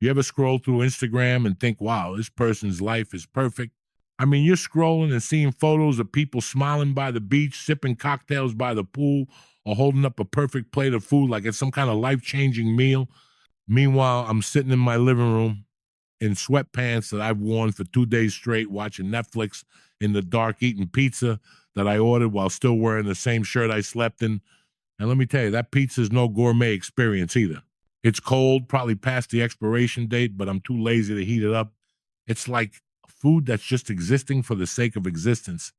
You ever scroll through Instagram and think, wow, this person's life is perfect? I mean, you're scrolling and seeing photos of people smiling by the beach, sipping cocktails by the pool, or holding up a perfect plate of food like it's some kind of life-changing meal. Meanwhile, I'm sitting in my living room in sweatpants that I've worn for 2 days straight, watching Netflix in the dark, eating pizza that I ordered while still wearing the same shirt I slept in. And let me tell you, that pizza is no gourmet experience either. It's cold, probably past the expiration date, but I'm too lazy to heat it up. It's like food that's just existing for the sake of existence.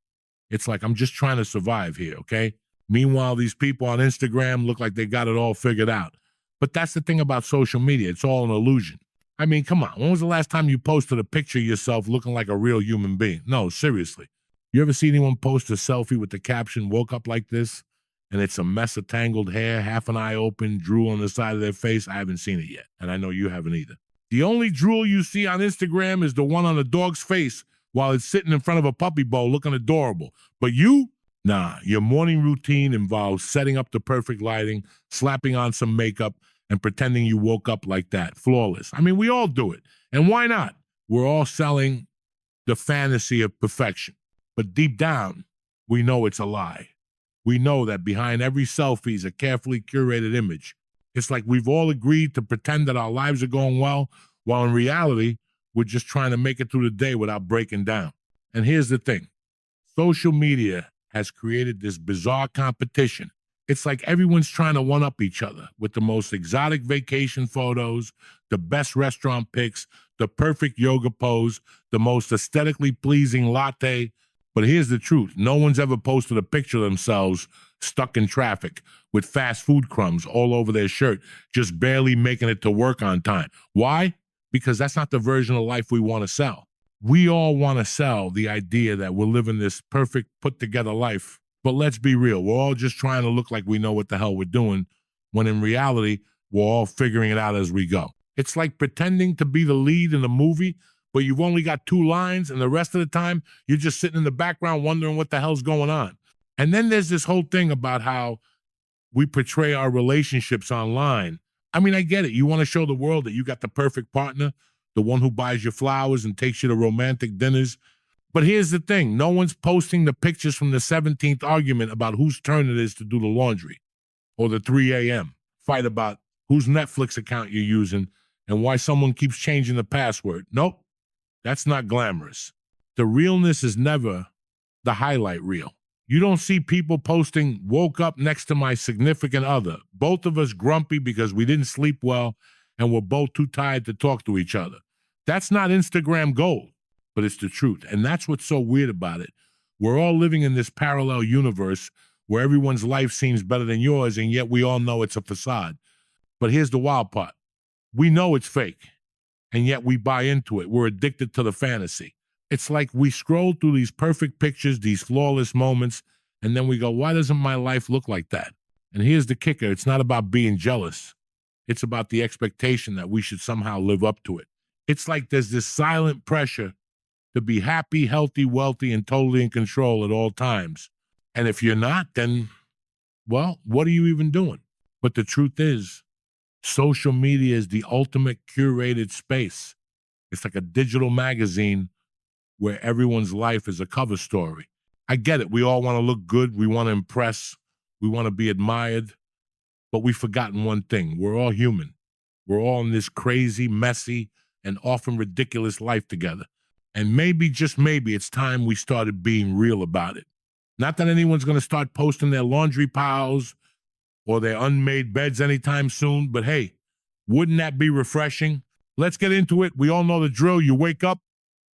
It's like I'm just trying to survive here, okay? Meanwhile, these people on Instagram look like they got it all figured out. But that's the thing about social media. It's all an illusion. I mean, come on. When was the last time you posted a picture of yourself looking like a real human being? No, seriously. You ever see anyone post a selfie with the caption, woke up like this, and it's a mess of tangled hair, half an eye open, drool on the side of their face? I haven't seen it yet, and I know you haven't either. The only drool you see on Instagram is the one on a dog's face while it's sitting in front of a puppy bowl looking adorable. But you? Nah, your morning routine involves setting up the perfect lighting, slapping on some makeup, and pretending you woke up like that, flawless. I mean, we all do it. And why not? We're all selling the fantasy of perfection. But deep down, we know it's a lie. We know that behind every selfie is a carefully curated image. It's like we've all agreed to pretend that our lives are going well, while in reality, we're just trying to make it through the day without breaking down. And here's the thing. Social media has created this bizarre competition. It's like everyone's trying to one-up each other with the most exotic vacation photos, the best restaurant pics, the perfect yoga pose, the most aesthetically pleasing latte. But here's the truth. No one's ever posted a picture of themselves stuck in traffic with fast food crumbs all over their shirt, just barely making it to work on time. Why? Because that's not the version of life we want to sell. We all want to sell the idea that we're living this perfect, put-together life. But let's be real. We're all just trying to look like we know what the hell we're doing, when in reality, we're all figuring it out as we go. It's like pretending to be the lead in a movie, but you've only got 2 lines, and the rest of the time, you're just sitting in the background wondering what the hell's going on. And then there's this whole thing about how we portray our relationships online. I mean, I get it. You want to show the world that you got the perfect partner, the one who buys you flowers and takes you to romantic dinners. But here's the thing. No one's posting the pictures from the 17th argument about whose turn it is to do the laundry, or the 3 a.m. fight about whose Netflix account you're using and why someone keeps changing the password. Nope, that's not glamorous. The realness is never the highlight reel. You don't see people posting, woke up next to my significant other, both of us grumpy because we didn't sleep well and we're both too tired to talk to each other. That's not Instagram gold. But it's the truth. And that's what's so weird about it. We're all living in this parallel universe where everyone's life seems better than yours, and yet we all know it's a facade. But here's the wild part. We know it's fake, and yet we buy into it. We're addicted to the fantasy. It's like we scroll through these perfect pictures, these flawless moments, and then we go, why doesn't my life look like that? And here's the kicker. It's not about being jealous. It's about the expectation that we should somehow live up to it. It's like there's this silent pressure to be happy, healthy, wealthy, and totally in control at all times. And if you're not, then, well, what are you even doing? But the truth is, social media is the ultimate curated space. It's like a digital magazine where everyone's life is a cover story. I get it. We all want to look good. We want to impress. We want to be admired. But we've forgotten one thing. We're all human. We're all in this crazy, messy, and often ridiculous life together. And maybe, just maybe, it's time we started being real about it. Not that anyone's going to start posting their laundry piles or their unmade beds anytime soon, but hey, wouldn't that be refreshing? Let's get into it. We all know the drill. You wake up,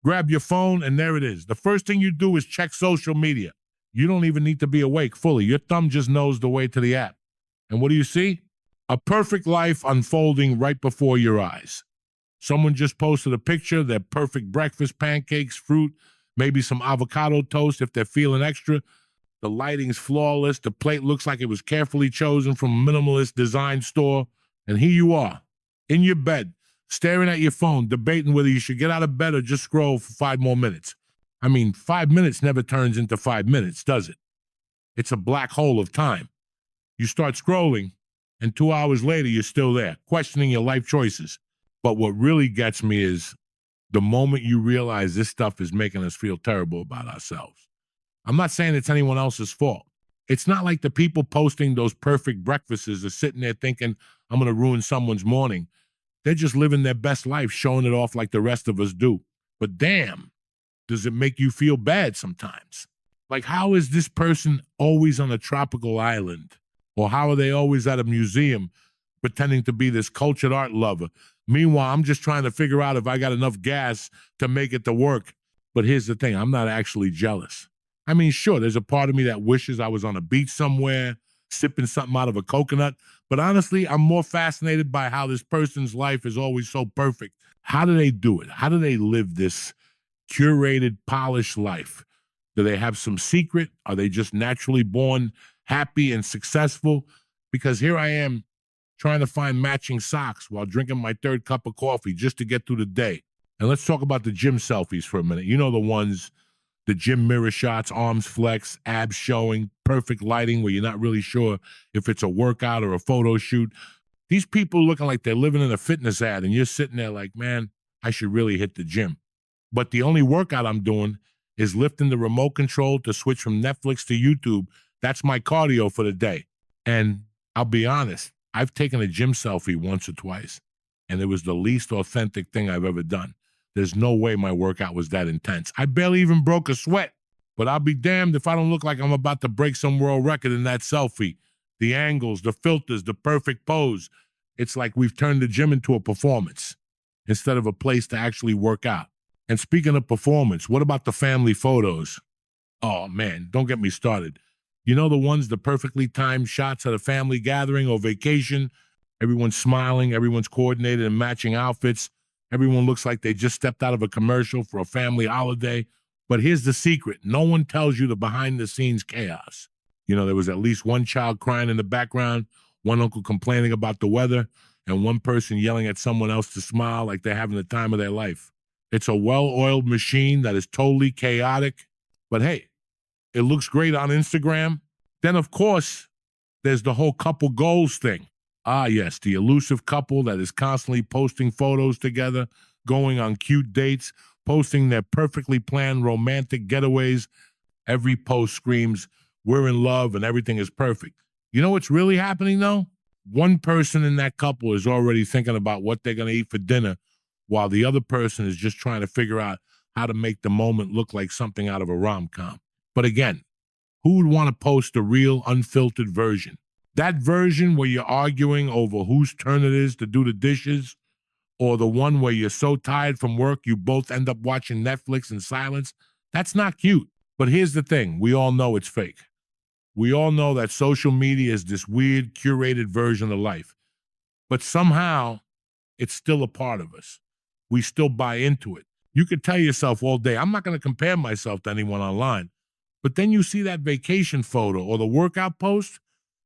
grab your phone, and there it is. The first thing you do is check social media. You don't even need to be awake fully. Your thumb just knows the way to the app. And what do you see? A perfect life unfolding right before your eyes. Someone just posted a picture of their perfect breakfast, pancakes, fruit, maybe some avocado toast if they're feeling extra. The lighting's flawless. The plate looks like it was carefully chosen from a minimalist design store. And here you are, in your bed, staring at your phone, debating whether you should get out of bed or just scroll for 5 more minutes. I mean, 5 minutes never turns into 5 minutes, does it? It's a black hole of time. You start scrolling, and 2 hours later, you're still there, questioning your life choices. But what really gets me is the moment you realize this stuff is making us feel terrible about ourselves. I'm not saying it's anyone else's fault. It's not like the people posting those perfect breakfasts are sitting there thinking, I'm going to ruin someone's morning. They're just living their best life, showing it off like the rest of us do. But damn, does it make you feel bad sometimes? Like, how is this person always on a tropical island? Or how are they always at a museum pretending to be this cultured art lover? Meanwhile, I'm just trying to figure out if I got enough gas to make it to work. But here's the thing, I'm not actually jealous. I mean, sure, there's a part of me that wishes I was on a beach somewhere, sipping something out of a coconut. But honestly, I'm more fascinated by how this person's life is always so perfect. How do they do it? How do they live this curated, polished life? Do they have some secret? Are they just naturally born happy and successful? Because here I am trying to find matching socks while drinking my third cup of coffee just to get through the day. And let's talk about the gym selfies for a minute. You know, the ones, the gym mirror shots, arms flex, abs showing, perfect lighting where you're not really sure if it's a workout or a photo shoot. These people looking like they're living in a fitness ad, and you're sitting there like, man, I should really hit the gym. But the only workout I'm doing is lifting the remote control to switch from Netflix to YouTube. That's my cardio for the day. And I'll be honest, I've taken a gym selfie once or twice, and it was the least authentic thing I've ever done. There's no way my workout was that intense. I barely even broke a sweat, but I'll be damned if I don't look like I'm about to break some world record in that selfie. The angles, the filters, the perfect pose. It's like we've turned the gym into a performance instead of a place to actually work out. And speaking of performance, what about the family photos? Oh man, don't get me started. You know the ones, the perfectly timed shots at a family gathering or vacation? Everyone's smiling, everyone's coordinated and matching outfits. Everyone looks like they just stepped out of a commercial for a family holiday. But here's the secret. No one tells you the behind-the-scenes chaos. You know, there was at least one child crying in the background, one uncle complaining about the weather, and one person yelling at someone else to smile like they're having the time of their life. It's a well-oiled machine that is totally chaotic. But hey, it looks great on Instagram. Then, of course, there's the whole couple goals thing. Ah, yes, the elusive couple that is constantly posting photos together, going on cute dates, posting their perfectly planned romantic getaways. Every post screams, we're in love and everything is perfect. You know what's really happening, though? One person in that couple is already thinking about what they're going to eat for dinner, while the other person is just trying to figure out how to make the moment look like something out of a rom-com. But again, who would want to post a real, unfiltered version? That version where you're arguing over whose turn it is to do the dishes, or the one where you're so tired from work you both end up watching Netflix in silence, that's not cute. But here's the thing, we all know it's fake. We all know that social media is this weird, curated version of life. But somehow, it's still a part of us. We still buy into it. You could tell yourself all day, I'm not going to compare myself to anyone online. But then you see that vacation photo or the workout post,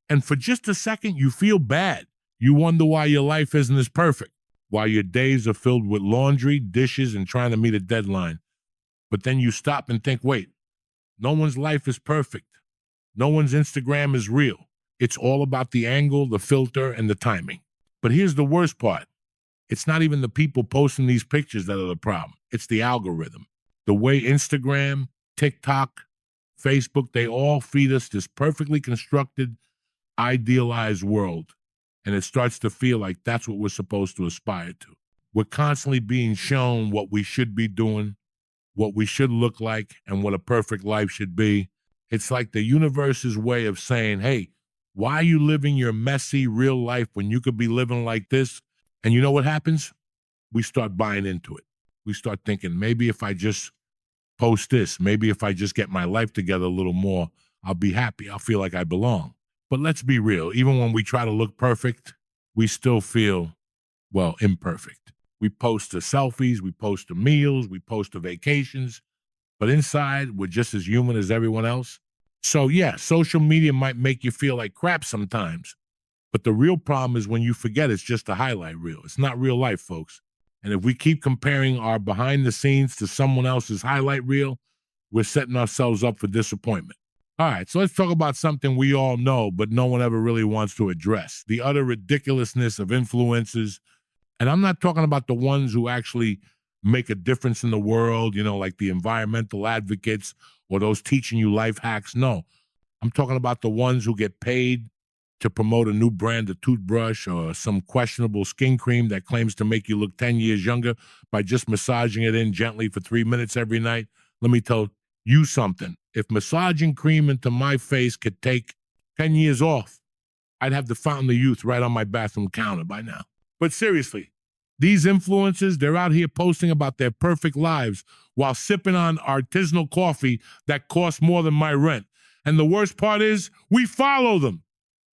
and for just a second, you feel bad. You wonder why your life isn't as perfect, why your days are filled with laundry, dishes, and trying to meet a deadline. But then you stop and think, wait, no one's life is perfect. No one's Instagram is real. It's all about the angle, the filter, and the timing. But here's the worst part. It's not even the people posting these pictures that are the problem. It's the algorithm. The way Instagram, TikTok, Facebook, they all feed us this perfectly constructed, idealized world. And it starts to feel like that's what we're supposed to aspire to. We're constantly being shown what we should be doing, what we should look like, and what a perfect life should be. It's like the universe's way of saying, hey, why are you living your messy real life when you could be living like this? And you know what happens? We start buying into it. We start thinking, maybe if I just post this, maybe if I just get my life together a little more, I'll be happy. I'll feel like I belong. But let's be real. Even when we try to look perfect, we still feel, well, imperfect. We post the selfies, we post the meals, we post the vacations, but inside, we're just as human as everyone else. So yeah, social media might make you feel like crap sometimes, but the real problem is when you forget it's just a highlight reel. It's not real life, folks. And if we keep comparing our behind the scenes to someone else's highlight reel, we're setting ourselves up for disappointment. All right, so let's talk about something we all know, but no one ever really wants to address: the utter ridiculousness of influencers And I'm not talking about the ones who actually make a difference in the world, like the environmental advocates or those teaching you life hacks. No, I'm talking about the ones who get paid to promote a new brand of toothbrush or some questionable skin cream that claims to make you look 10 years younger by just massaging it in gently for 3 minutes every night. Let me tell you something. If massaging cream into my face could take 10 years off, I'd have the Fountain of Youth right on my bathroom counter by now. But seriously, these influencers, they're out here posting about their perfect lives while sipping on artisanal coffee that costs more than my rent. And the worst part is, we follow them.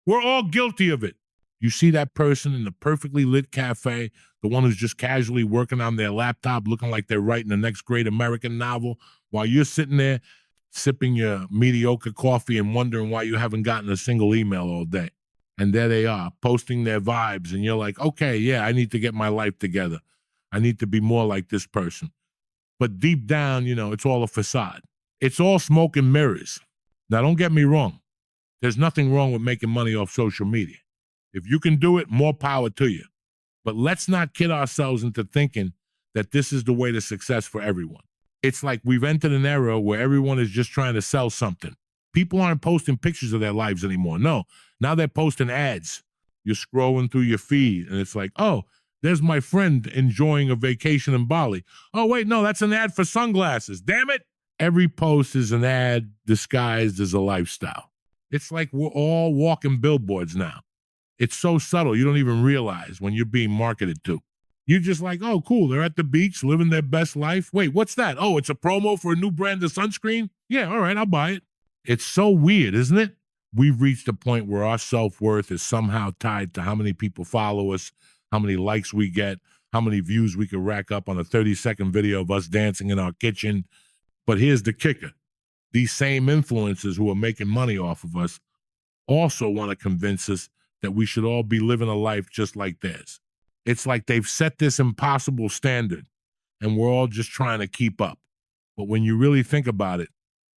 We're all guilty of it. You see that person in the perfectly lit cafe, the one who's just casually working on their laptop, looking like they're writing the next great American novel, while you're sitting there sipping your mediocre coffee and wondering why you haven't gotten a single email all day. And there they are, posting their vibes, and you're like, okay, yeah, I need to get my life together. I need to be more like this person. But deep down, it's all a facade. It's all smoke and mirrors. Now, don't get me wrong. There's nothing wrong with making money off social media. If you can do it, more power to you. But let's not kid ourselves into thinking that this is the way to success for everyone. It's like we've entered an era where everyone is just trying to sell something. People aren't posting pictures of their lives anymore. No, now they're posting ads. You're scrolling through your feed, and it's like, oh, there's my friend enjoying a vacation in Bali. Oh, wait, no, that's an ad for sunglasses. Damn it. Every post is an ad disguised as a lifestyle. It's like we're all walking billboards now. It's so subtle, you don't even realize when you're being marketed to. You're just like, oh, cool, they're at the beach, living their best life. Wait, what's that? Oh, it's a promo for a new brand of sunscreen? Yeah, all right, I'll buy it. It's so weird, isn't it? We've reached a point where our self-worth is somehow tied to how many people follow us, how many likes we get, how many views we can rack up on a 30-second video of us dancing in our kitchen. But here's the kicker. These same influencers who are making money off of us also want to convince us that we should all be living a life just like theirs. It's like they've set this impossible standard, and we're all just trying to keep up. But when you really think about it,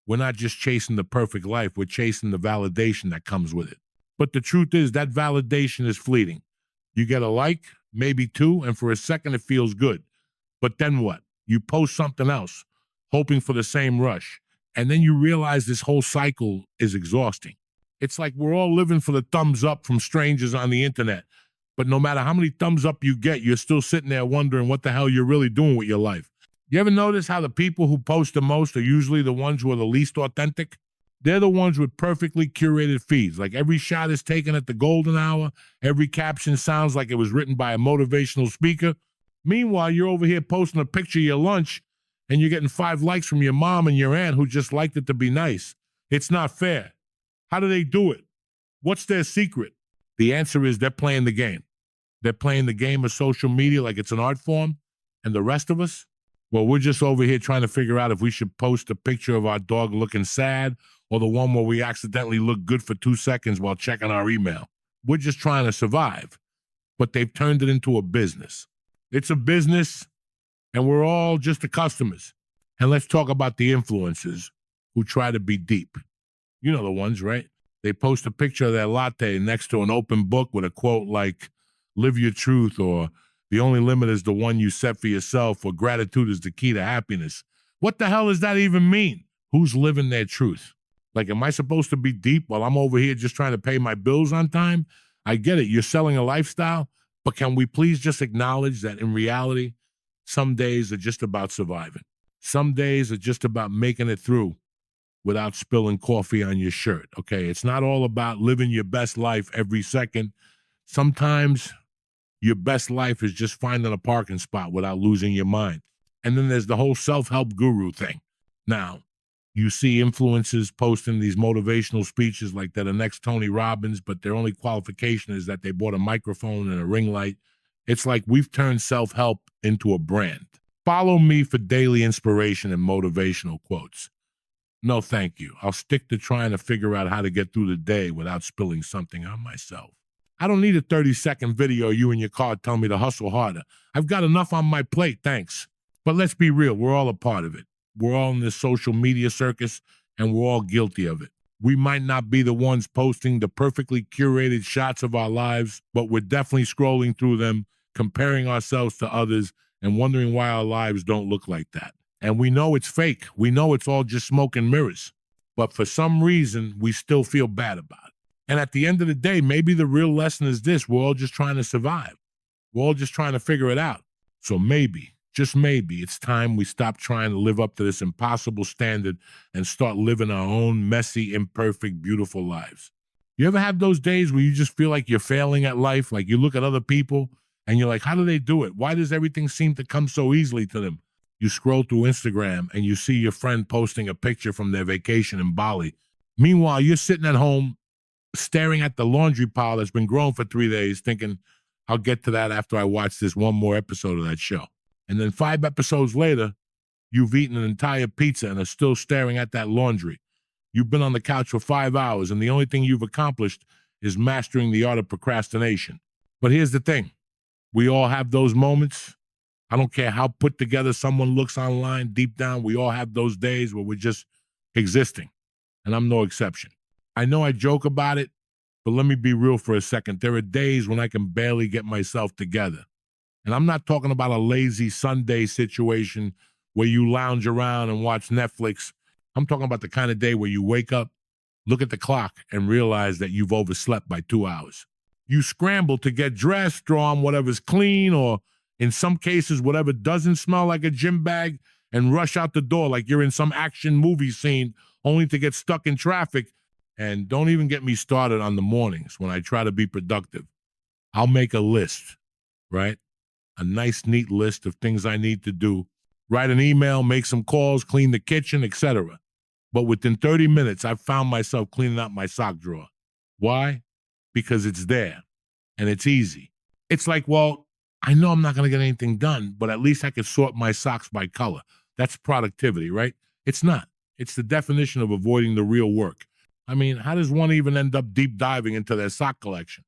we're not just chasing the perfect life, we're chasing the validation that comes with it. But the truth is that validation is fleeting. You get a like, maybe two, and for a second it feels good. But then what? You post something else, hoping for the same rush. And then you realize this whole cycle is exhausting. It's like we're all living for the thumbs up from strangers on the internet. But no matter how many thumbs up you get, you're still sitting there wondering what the hell you're really doing with your life. You ever notice how the people who post the most are usually the ones who are the least authentic? They're the ones with perfectly curated feeds. Like every shot is taken at the golden hour. Every caption sounds like it was written by a motivational speaker. Meanwhile, you're over here posting a picture of your lunch and you're getting 5 likes from your mom and your aunt who just liked it to be nice. It's not fair. How do they do it? What's their secret? The answer is they're playing the game. They're playing the game of social media like it's an art form. And the rest of us, well, we're just over here trying to figure out if we should post a picture of our dog looking sad or the one where we accidentally look good for 2 seconds while checking our email. We're just trying to survive. But they've turned it into a business. It's a business, and we're all just the customers. And let's talk about the influencers who try to be deep. You know the ones, right? They post a picture of their latte next to an open book with a quote like, live your truth, or the only limit is the one you set for yourself, or gratitude is the key to happiness. What the hell does that even mean? Who's living their truth? Like, am I supposed to be deep while I'm over here just trying to pay my bills on time? I get it. You're selling a lifestyle, but can we please just acknowledge that in reality, some days are just about surviving. Some days are just about making it through without spilling coffee on your shirt, okay? It's not all about living your best life every second. Sometimes your best life is just finding a parking spot without losing your mind. And then there's the whole self-help guru thing. Now, you see influencers posting these motivational speeches like they're the next Tony Robbins, but their only qualification is that they bought a microphone and a ring light. It's like we've turned self-help into a brand. Follow me for daily inspiration and motivational quotes. No, thank you. I'll stick to trying to figure out how to get through the day without spilling something on myself. I don't need a 30-second video of you in your car telling me to hustle harder. I've got enough on my plate, thanks. But let's be real, we're all a part of it. We're all in this social media circus, and we're all guilty of it. We might not be the ones posting the perfectly curated shots of our lives, but we're definitely scrolling through them comparing ourselves to others and wondering why our lives don't look like that. And we know it's fake. We know it's all just smoke and mirrors. But for some reason, we still feel bad about it. And at the end of the day, maybe the real lesson is this: we're all just trying to survive. We're all just trying to figure it out. So maybe, just maybe, it's time we stop trying to live up to this impossible standard and start living our own messy, imperfect, beautiful lives. You ever have those days where you just feel like you're failing at life? Like you look at other people and you're like, how do they do it? Why does everything seem to come so easily to them? You scroll through Instagram and you see your friend posting a picture from their vacation in Bali. Meanwhile, you're sitting at home staring at the laundry pile that's been growing for 3 days thinking, I'll get to that after I watch this one more episode of that show. And then 5 episodes later, you've eaten an entire pizza and are still staring at that laundry. You've been on the couch for 5 hours, and the only thing you've accomplished is mastering the art of procrastination. But here's the thing. We all have those moments. I don't care how put together someone looks online. Deep down, we all have those days where we're just existing, and I'm no exception. I know I joke about it, but let me be real for a second. There are days when I can barely get myself together. And I'm not talking about a lazy Sunday situation where you lounge around and watch Netflix. I'm talking about the kind of day where you wake up, look at the clock, and realize that you've overslept by 2 hours. You scramble to get dressed, throw on whatever's clean, or in some cases, whatever doesn't smell like a gym bag, and rush out the door like you're in some action movie scene, only to get stuck in traffic. And don't even get me started on the mornings when I try to be productive. I'll make a list, right? A nice, neat list of things I need to do. Write an email, make some calls, clean the kitchen, etc. But within 30 minutes, I've found myself cleaning out my sock drawer. Why? Because it's there, and it's easy. It's like, well, I know I'm not going to get anything done, but at least I could sort my socks by color. That's productivity, right? It's not. It's the definition of avoiding the real work. I mean, how does one even end up deep diving into their sock collection?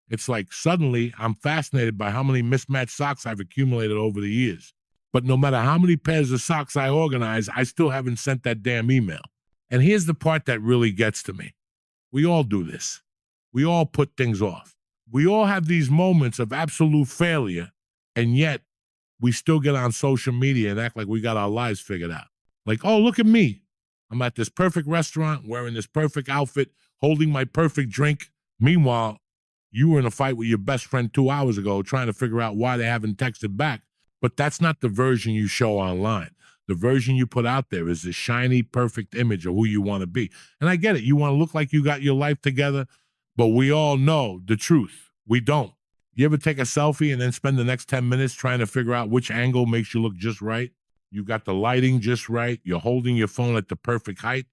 It's like suddenly I'm fascinated by how many mismatched socks I've accumulated over the years. But no matter how many pairs of socks I organize, I still haven't sent that damn email. And here's the part that really gets to me. We all do this. We all put things off. We all have these moments of absolute failure, and yet we still get on social media and act like we got our lives figured out. Like, oh, look at me. I'm at this perfect restaurant, wearing this perfect outfit, holding my perfect drink. Meanwhile, you were in a fight with your best friend 2 hours ago trying to figure out why they haven't texted back. But that's not the version you show online. The version you put out there is the shiny, perfect image of who you want to be. And I get it. You want to look like you got your life together, but we all know the truth. We don't. You ever take a selfie and then spend the next 10 minutes trying to figure out which angle makes you look just right? You got the lighting just right. You're holding your phone at the perfect height.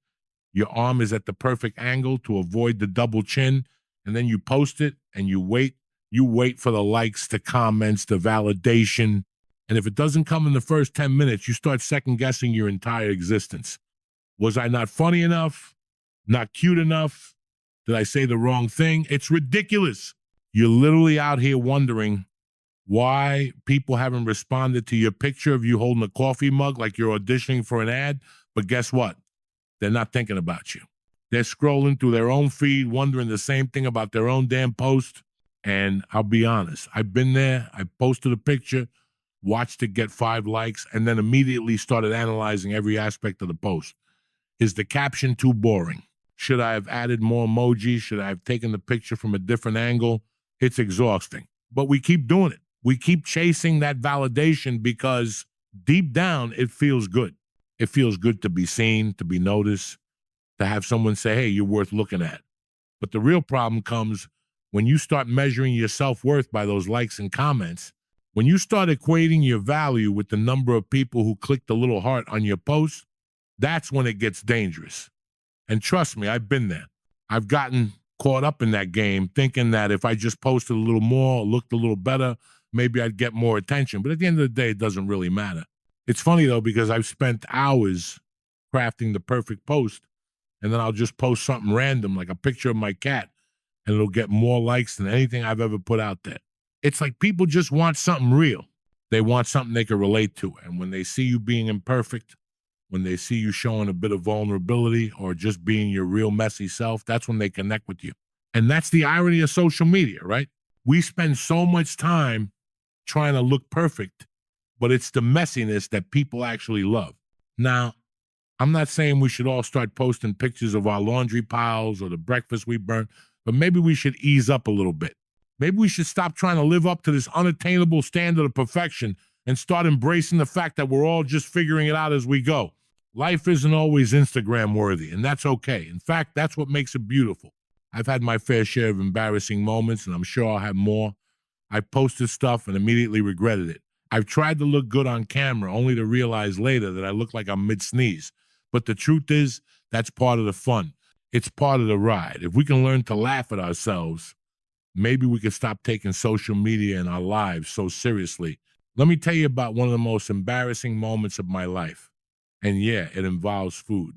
Your arm is at the perfect angle to avoid the double chin. And then you post it and you wait. You wait for the likes, the comments, the validation. And if it doesn't come in the first 10 minutes, you start second guessing your entire existence. Was I not funny enough? Not cute enough? Did I say the wrong thing? It's ridiculous. You're literally out here wondering why people haven't responded to your picture of you holding a coffee mug like you're auditioning for an ad. But guess what? They're not thinking about you. They're scrolling through their own feed, wondering the same thing about their own damn post. And I'll be honest, I've been there. I posted a picture, watched it get 5 likes, and then immediately started analyzing every aspect of the post. Is the caption too boring? Should I have added more emojis? Should I have taken the picture from a different angle? It's exhausting. But we keep doing it. We keep chasing that validation because deep down, it feels good. It feels good to be seen, to be noticed, to have someone say, hey, you're worth looking at. But the real problem comes when you start measuring your self-worth by those likes and comments. When you start equating your value with the number of people who click the little heart on your post, that's when it gets dangerous. And trust me, I've been there. I've gotten caught up in that game thinking that if I just posted a little more, looked a little better, maybe I'd get more attention. But at the end of the day, it doesn't really matter. It's funny, though, because I've spent hours crafting the perfect post, and then I'll just post something random, like a picture of my cat, and it'll get more likes than anything I've ever put out there. It's like people just want something real. They want something they can relate to. And when they see you being imperfect, when they see you showing a bit of vulnerability or just being your real messy self, that's when they connect with you. And that's the irony of social media, right? We spend so much time trying to look perfect, but it's the messiness that people actually love. Now, I'm not saying we should all start posting pictures of our laundry piles or the breakfast we burnt, but maybe we should ease up a little bit. Maybe we should stop trying to live up to this unattainable standard of perfection and start embracing the fact that we're all just figuring it out as we go. Life isn't always Instagram worthy, and that's okay. In fact, that's what makes it beautiful. I've had my fair share of embarrassing moments, and I'm sure I'll have more. I posted stuff and immediately regretted it. I've tried to look good on camera only to realize later that I look like I'm mid-sneeze. But the truth is, that's part of the fun. It's part of the ride. If we can learn to laugh at ourselves, maybe we can stop taking social media and our lives so seriously. Let me tell you about one of the most embarrassing moments of my life. And yeah, it involves food.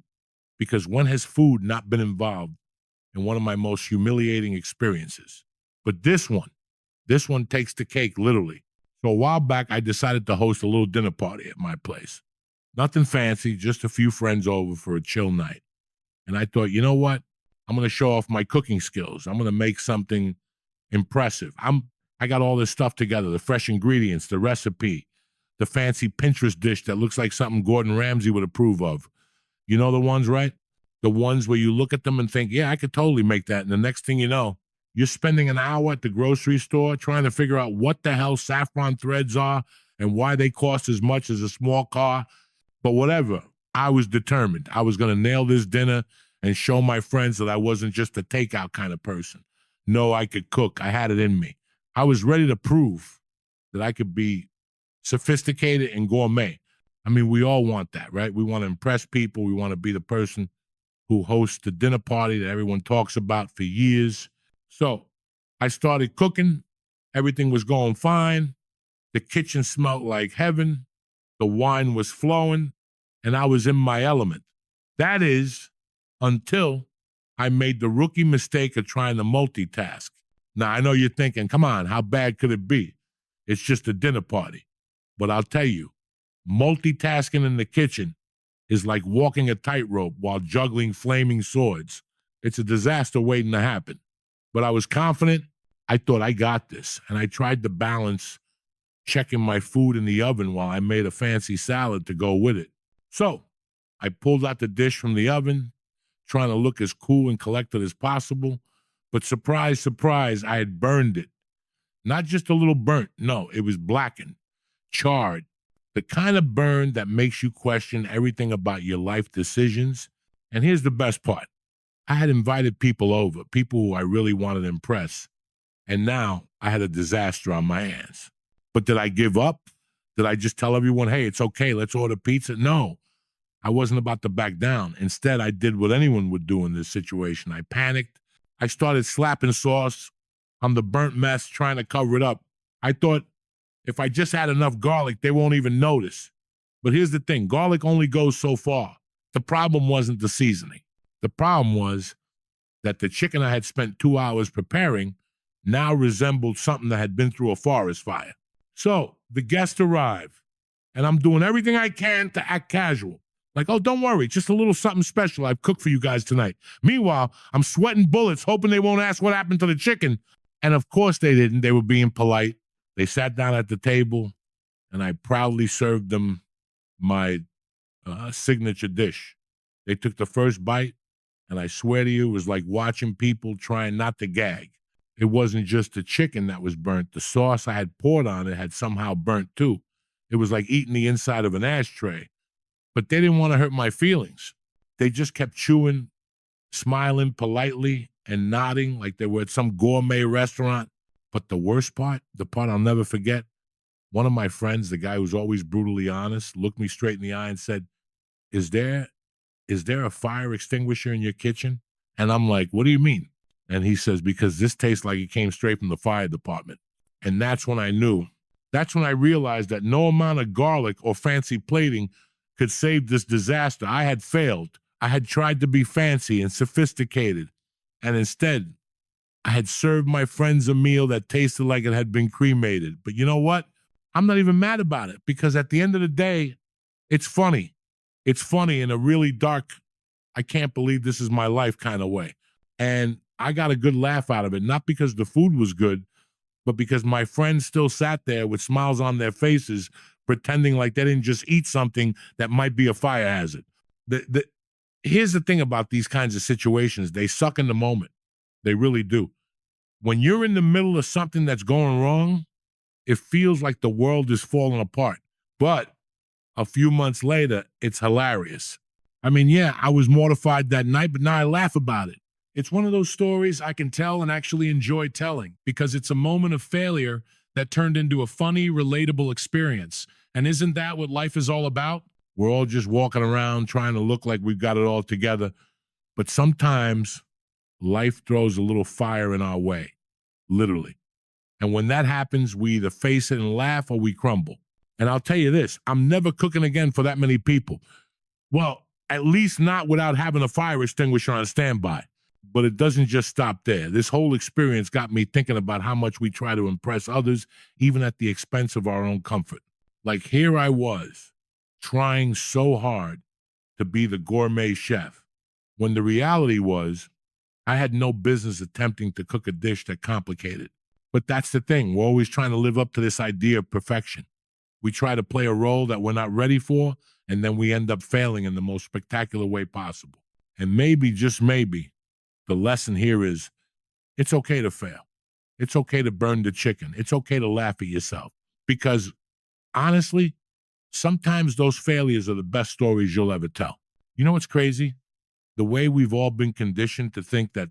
Because when has food not been involved in one of my most humiliating experiences? But this one takes the cake, literally. So a while back, I decided to host a little dinner party at my place. Nothing fancy, just a few friends over for a chill night. And I thought, you know what? I'm going to show off my cooking skills. I'm going to make something impressive. I got all this stuff together, the fresh ingredients, the recipe, the fancy Pinterest dish that looks like something Gordon Ramsay would approve of. You know the ones, right? The ones where you look at them and think, yeah, I could totally make that. And the next thing you know, you're spending an hour at the grocery store trying to figure out what the hell saffron threads are and why they cost as much as a small car. But whatever, I was determined. I was going to nail this dinner and show my friends that I wasn't just a takeout kind of person. No, I could cook. I had it in me. I was ready to prove that I could be sophisticated and gourmet. I mean, we all want that, right? We want to impress people. We want to be the person who hosts the dinner party that everyone talks about for years. So I started cooking. Everything was going fine. The kitchen smelled like heaven. The wine was flowing, and I was in my element. That is, until I made the rookie mistake of trying to multitask. Now, I know you're thinking, come on, how bad could it be? It's just a dinner party. But I'll tell you, multitasking in the kitchen is like walking a tightrope while juggling flaming swords. It's a disaster waiting to happen. But I was confident. I thought I got this, and I tried to balance checking my food in the oven while I made a fancy salad to go with it. So I pulled out the dish from the oven, trying to look as cool and collected as possible. But surprise, surprise, I had burned it. Not just a little burnt. No, it was blackened, charred. The kind of burn that makes you question everything about your life decisions. And here's the best part. I had invited people over, people who I really wanted to impress. And now I had a disaster on my hands. But did I give up? Did I just tell everyone, hey, it's okay, let's order pizza? No, I wasn't about to back down. Instead, I did what anyone would do in this situation. I panicked. I started slapping sauce on the burnt mess, trying to cover it up. I thought if I just had enough garlic, they won't even notice. But here's the thing, garlic only goes so far. The problem wasn't the seasoning. The problem was that the chicken I had spent 2 hours preparing now resembled something that had been through a forest fire. So the guests arrive, and I'm doing everything I can to act casual. Like, oh, don't worry, just a little something special I've cooked for you guys tonight. Meanwhile, I'm sweating bullets, hoping they won't ask what happened to the chicken. And of course they didn't. They were being polite. They sat down at the table, and I proudly served them my signature dish. They took the first bite, and I swear to you, it was like watching people trying not to gag. It wasn't just the chicken that was burnt. The sauce I had poured on it had somehow burnt too. It was like eating the inside of an ashtray. But they didn't want to hurt my feelings. They just kept chewing, smiling politely and nodding like they were at some gourmet restaurant. But the worst part, the part I'll never forget, one of my friends, the guy who's always brutally honest, looked me straight in the eye and said, is there a fire extinguisher in your kitchen? And I'm like, what do you mean? And he says, because this tastes like it came straight from the fire department. And that's when I knew. That's when I realized that no amount of garlic or fancy plating could save this disaster. I had failed. I had tried to be fancy and sophisticated. And instead, I had served my friends a meal that tasted like it had been cremated. But you know what? I'm not even mad about it, because at the end of the day, it's funny. It's funny in a really dark, I can't believe this is my life kind of way. And I got a good laugh out of it, not because the food was good, but because my friends still sat there with smiles on their faces, pretending like they didn't just eat something that might be a fire hazard. Here's the thing about these kinds of situations. They suck in the moment. They really do. When you're in the middle of something that's going wrong, it feels like the world is falling apart. But a few months later, it's hilarious. I mean, yeah, I was mortified that night, but now I laugh about it. It's one of those stories I can tell and actually enjoy telling because it's a moment of failure that turned into a funny, relatable experience. And isn't that what life is all about? We're all just walking around trying to look like we've got it all together. But sometimes life throws a little fire in our way, literally. And when that happens, we either face it and laugh or we crumble. And I'll tell you this, I'm never cooking again for that many people. Well, at least not without having a fire extinguisher on standby. But it doesn't just stop there. This whole experience got me thinking about how much we try to impress others, even at the expense of our own comfort. Like here I was, trying so hard to be the gourmet chef, when the reality was I had no business attempting to cook a dish that complicated. But that's the thing. We're always trying to live up to this idea of perfection. We try to play a role that we're not ready for, and then we end up failing in the most spectacular way possible. And maybe, just maybe, the lesson here is it's okay to fail. It's okay to burn the chicken. It's okay to laugh at yourself. Because honestly, sometimes those failures are the best stories you'll ever tell. You know what's crazy? The way we've all been conditioned to think that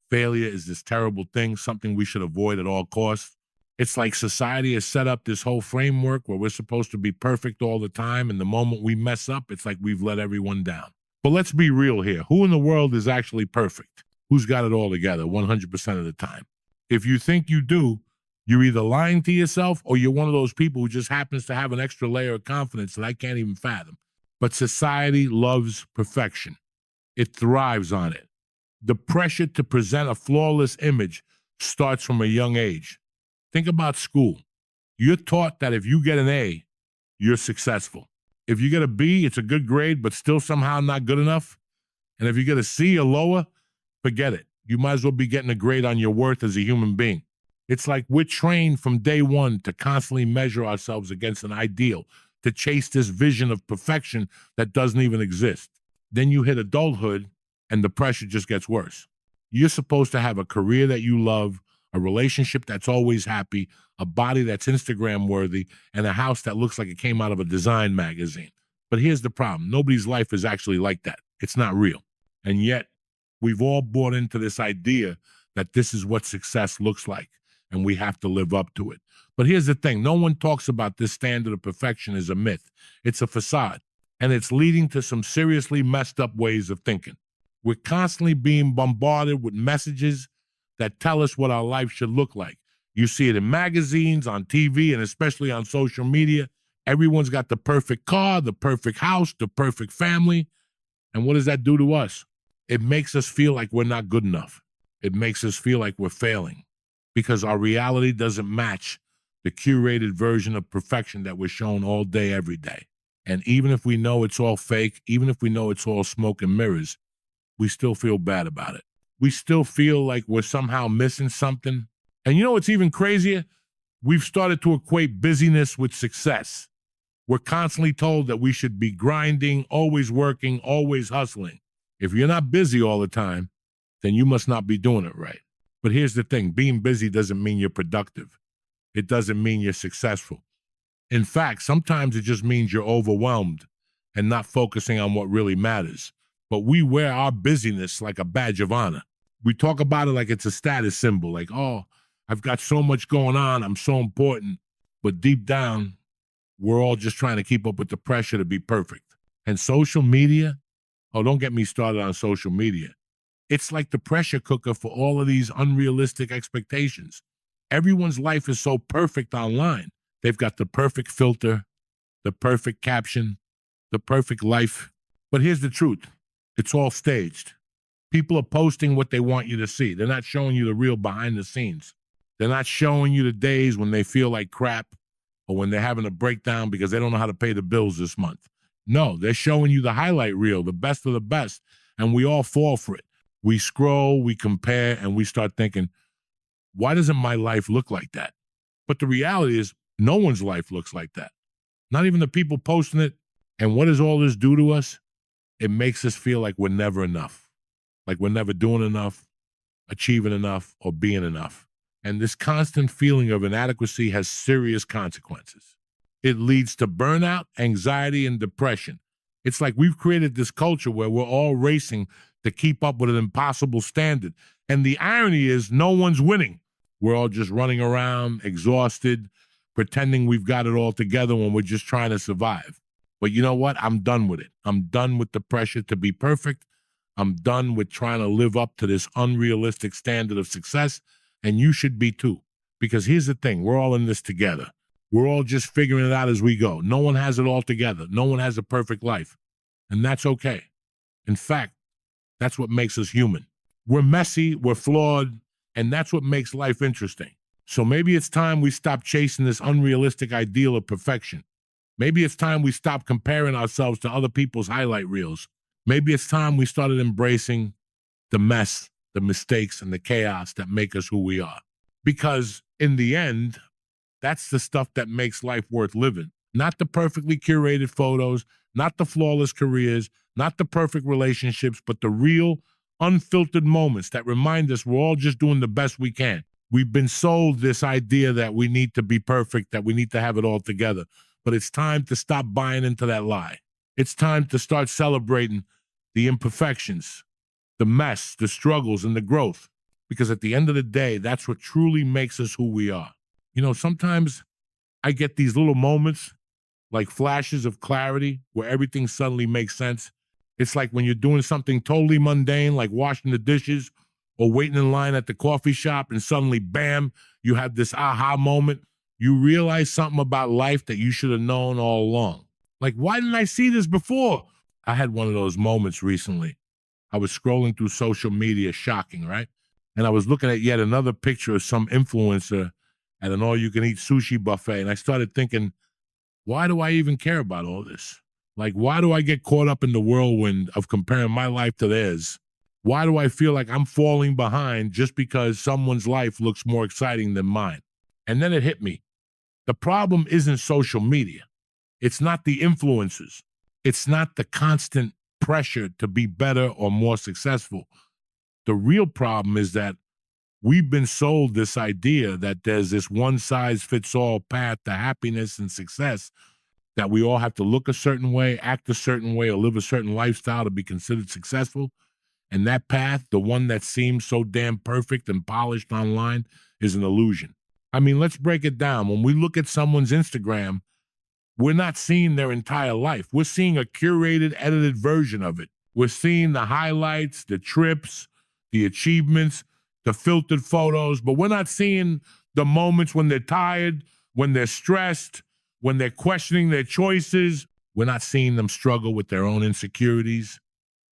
failure is this terrible thing, something we should avoid at all costs. It's like society has set up this whole framework where we're supposed to be perfect all the time, and the moment we mess up, it's like we've let everyone down. But let's be real here. Who in the world is actually perfect? Who's got it all together 100% of the time? If you think you do, you're either lying to yourself or you're one of those people who just happens to have an extra layer of confidence that I can't even fathom. But society loves perfection. It thrives on it. The pressure to present a flawless image starts from a young age. Think about school. You're taught that if you get an A, you're successful. If you get a B, it's a good grade, but still somehow not good enough. And if you get a C or lower, forget it. You might as well be getting a grade on your worth as a human being. It's like we're trained from day one to constantly measure ourselves against an ideal, to chase this vision of perfection that doesn't even exist. Then you hit adulthood and the pressure just gets worse. You're supposed to have a career that you love, a relationship that's always happy, a body that's Instagram worthy, and a house that looks like it came out of a design magazine. But here's the problem. Nobody's life is actually like that. It's not real. And yet, we've all bought into this idea that this is what success looks like, and we have to live up to it. But here's the thing. No one talks about this standard of perfection as a myth. It's a facade, and it's leading to some seriously messed up ways of thinking. We're constantly being bombarded with messages that tell us what our life should look like. You see it in magazines, on TV, and especially on social media. Everyone's got the perfect car, the perfect house, the perfect family. And what does that do to us? It makes us feel like we're not good enough. It makes us feel like we're failing because our reality doesn't match the curated version of perfection that we're shown all day, every day. And even if we know it's all fake, even if we know it's all smoke and mirrors, we still feel bad about it. We still feel like we're somehow missing something. And you know what's even crazier? We've started to equate busyness with success. We're constantly told that we should be grinding, always working, always hustling. If you're not busy all the time, then you must not be doing it right. But here's the thing. Being busy doesn't mean you're productive. It doesn't mean you're successful. In fact, sometimes it just means you're overwhelmed and not focusing on what really matters. But we wear our busyness like a badge of honor. We talk about it like it's a status symbol, like, oh, I've got so much going on, I'm so important. But deep down, we're all just trying to keep up with the pressure to be perfect. And social media, oh, don't get me started on social media. It's like the pressure cooker for all of these unrealistic expectations. Everyone's life is so perfect online. They've got the perfect filter, the perfect caption, the perfect life. But here's the truth. It's all staged. People are posting what they want you to see. They're not showing you the real behind the scenes. They're not showing you the days when they feel like crap or when they're having a breakdown because they don't know how to pay the bills this month. No, they're showing you the highlight reel, the best of the best, and we all fall for it. We scroll, we compare, and we start thinking, why doesn't my life look like that? But the reality is, no one's life looks like that. Not even the people posting it. And what does all this do to us? It makes us feel like we're never enough, like we're never doing enough, achieving enough, or being enough. And this constant feeling of inadequacy has serious consequences. It leads to burnout, anxiety, and depression. It's like we've created this culture where we're all racing to keep up with an impossible standard. And the irony is, no one's winning. We're all just running around, exhausted, pretending we've got it all together when we're just trying to survive. But you know what? I'm done with it. I'm done with the pressure to be perfect. I'm done with trying to live up to this unrealistic standard of success. And you should be too. Because here's the thing, we're all in this together. We're all just figuring it out as we go. No one has it all together. No one has a perfect life. And that's okay. In fact, that's what makes us human. We're messy, we're flawed, and that's what makes life interesting. So maybe it's time we stop chasing this unrealistic ideal of perfection. Maybe it's time we stop comparing ourselves to other people's highlight reels. Maybe it's time we started embracing the mess, the mistakes, and the chaos that make us who we are. Because in the end, that's the stuff that makes life worth living. Not the perfectly curated photos, not the flawless careers, not the perfect relationships, but the real, unfiltered moments that remind us we're all just doing the best we can. We've been sold this idea that we need to be perfect, that we need to have it all together. But it's time to stop buying into that lie. It's time to start celebrating the imperfections, the mess, the struggles, and the growth. Because at the end of the day, that's what truly makes us who we are. You know, sometimes I get these little moments, like flashes of clarity, where everything suddenly makes sense. It's like when you're doing something totally mundane, like washing the dishes or waiting in line at the coffee shop, and suddenly, bam, you have this aha moment. You realize something about life that you should have known all along. Like, why didn't I see this before? I had one of those moments recently. I was scrolling through social media, shocking, right? And I was looking at yet another picture of some influencer at an all-you-can-eat sushi buffet, and I started thinking, why do I even care about all this? Like, why do I get caught up in the whirlwind of comparing my life to theirs? Why do I feel like I'm falling behind just because someone's life looks more exciting than mine? And then it hit me. The problem isn't social media. It's not the influencers. It's not the constant pressure to be better or more successful. The real problem is that we've been sold this idea that there's this one-size-fits-all path to happiness and success, that we all have to look a certain way, act a certain way, or live a certain lifestyle to be considered successful. And that path, the one that seems so damn perfect and polished online, is an illusion. I mean, let's break it down. When we look at someone's Instagram, we're not seeing their entire life. We're seeing a curated, edited version of it. We're seeing the highlights, the trips, the achievements, the filtered photos, but we're not seeing the moments when they're tired, when they're stressed, when they're questioning their choices. We're not seeing them struggle with their own insecurities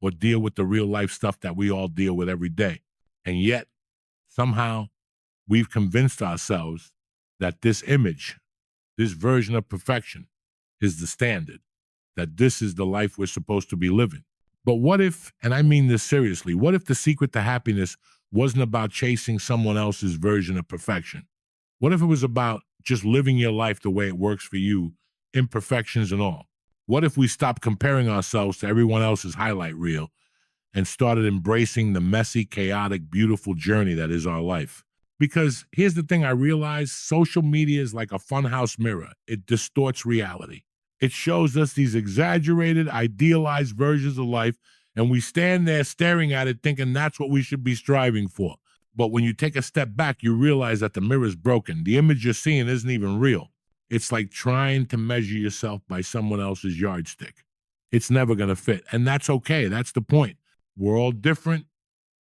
or deal with the real life stuff that we all deal with every day. And yet, somehow, we've convinced ourselves that this image, this version of perfection, is the standard, that this is the life we're supposed to be living. But what if, and I mean this seriously, what if the secret to happiness wasn't about chasing someone else's version of perfection? What if it was about just living your life the way it works for you, imperfections and all? What if we stopped comparing ourselves to everyone else's highlight reel and started embracing the messy, chaotic, beautiful journey that is our life? Because here's the thing I realize, social media is like a funhouse mirror. It distorts reality. It shows us these exaggerated, idealized versions of life, and we stand there staring at it thinking that's what we should be striving for. But when you take a step back, you realize that the mirror's broken. The image you're seeing isn't even real. It's like trying to measure yourself by someone else's yardstick. It's never going to fit, and that's okay. That's the point. We're all different.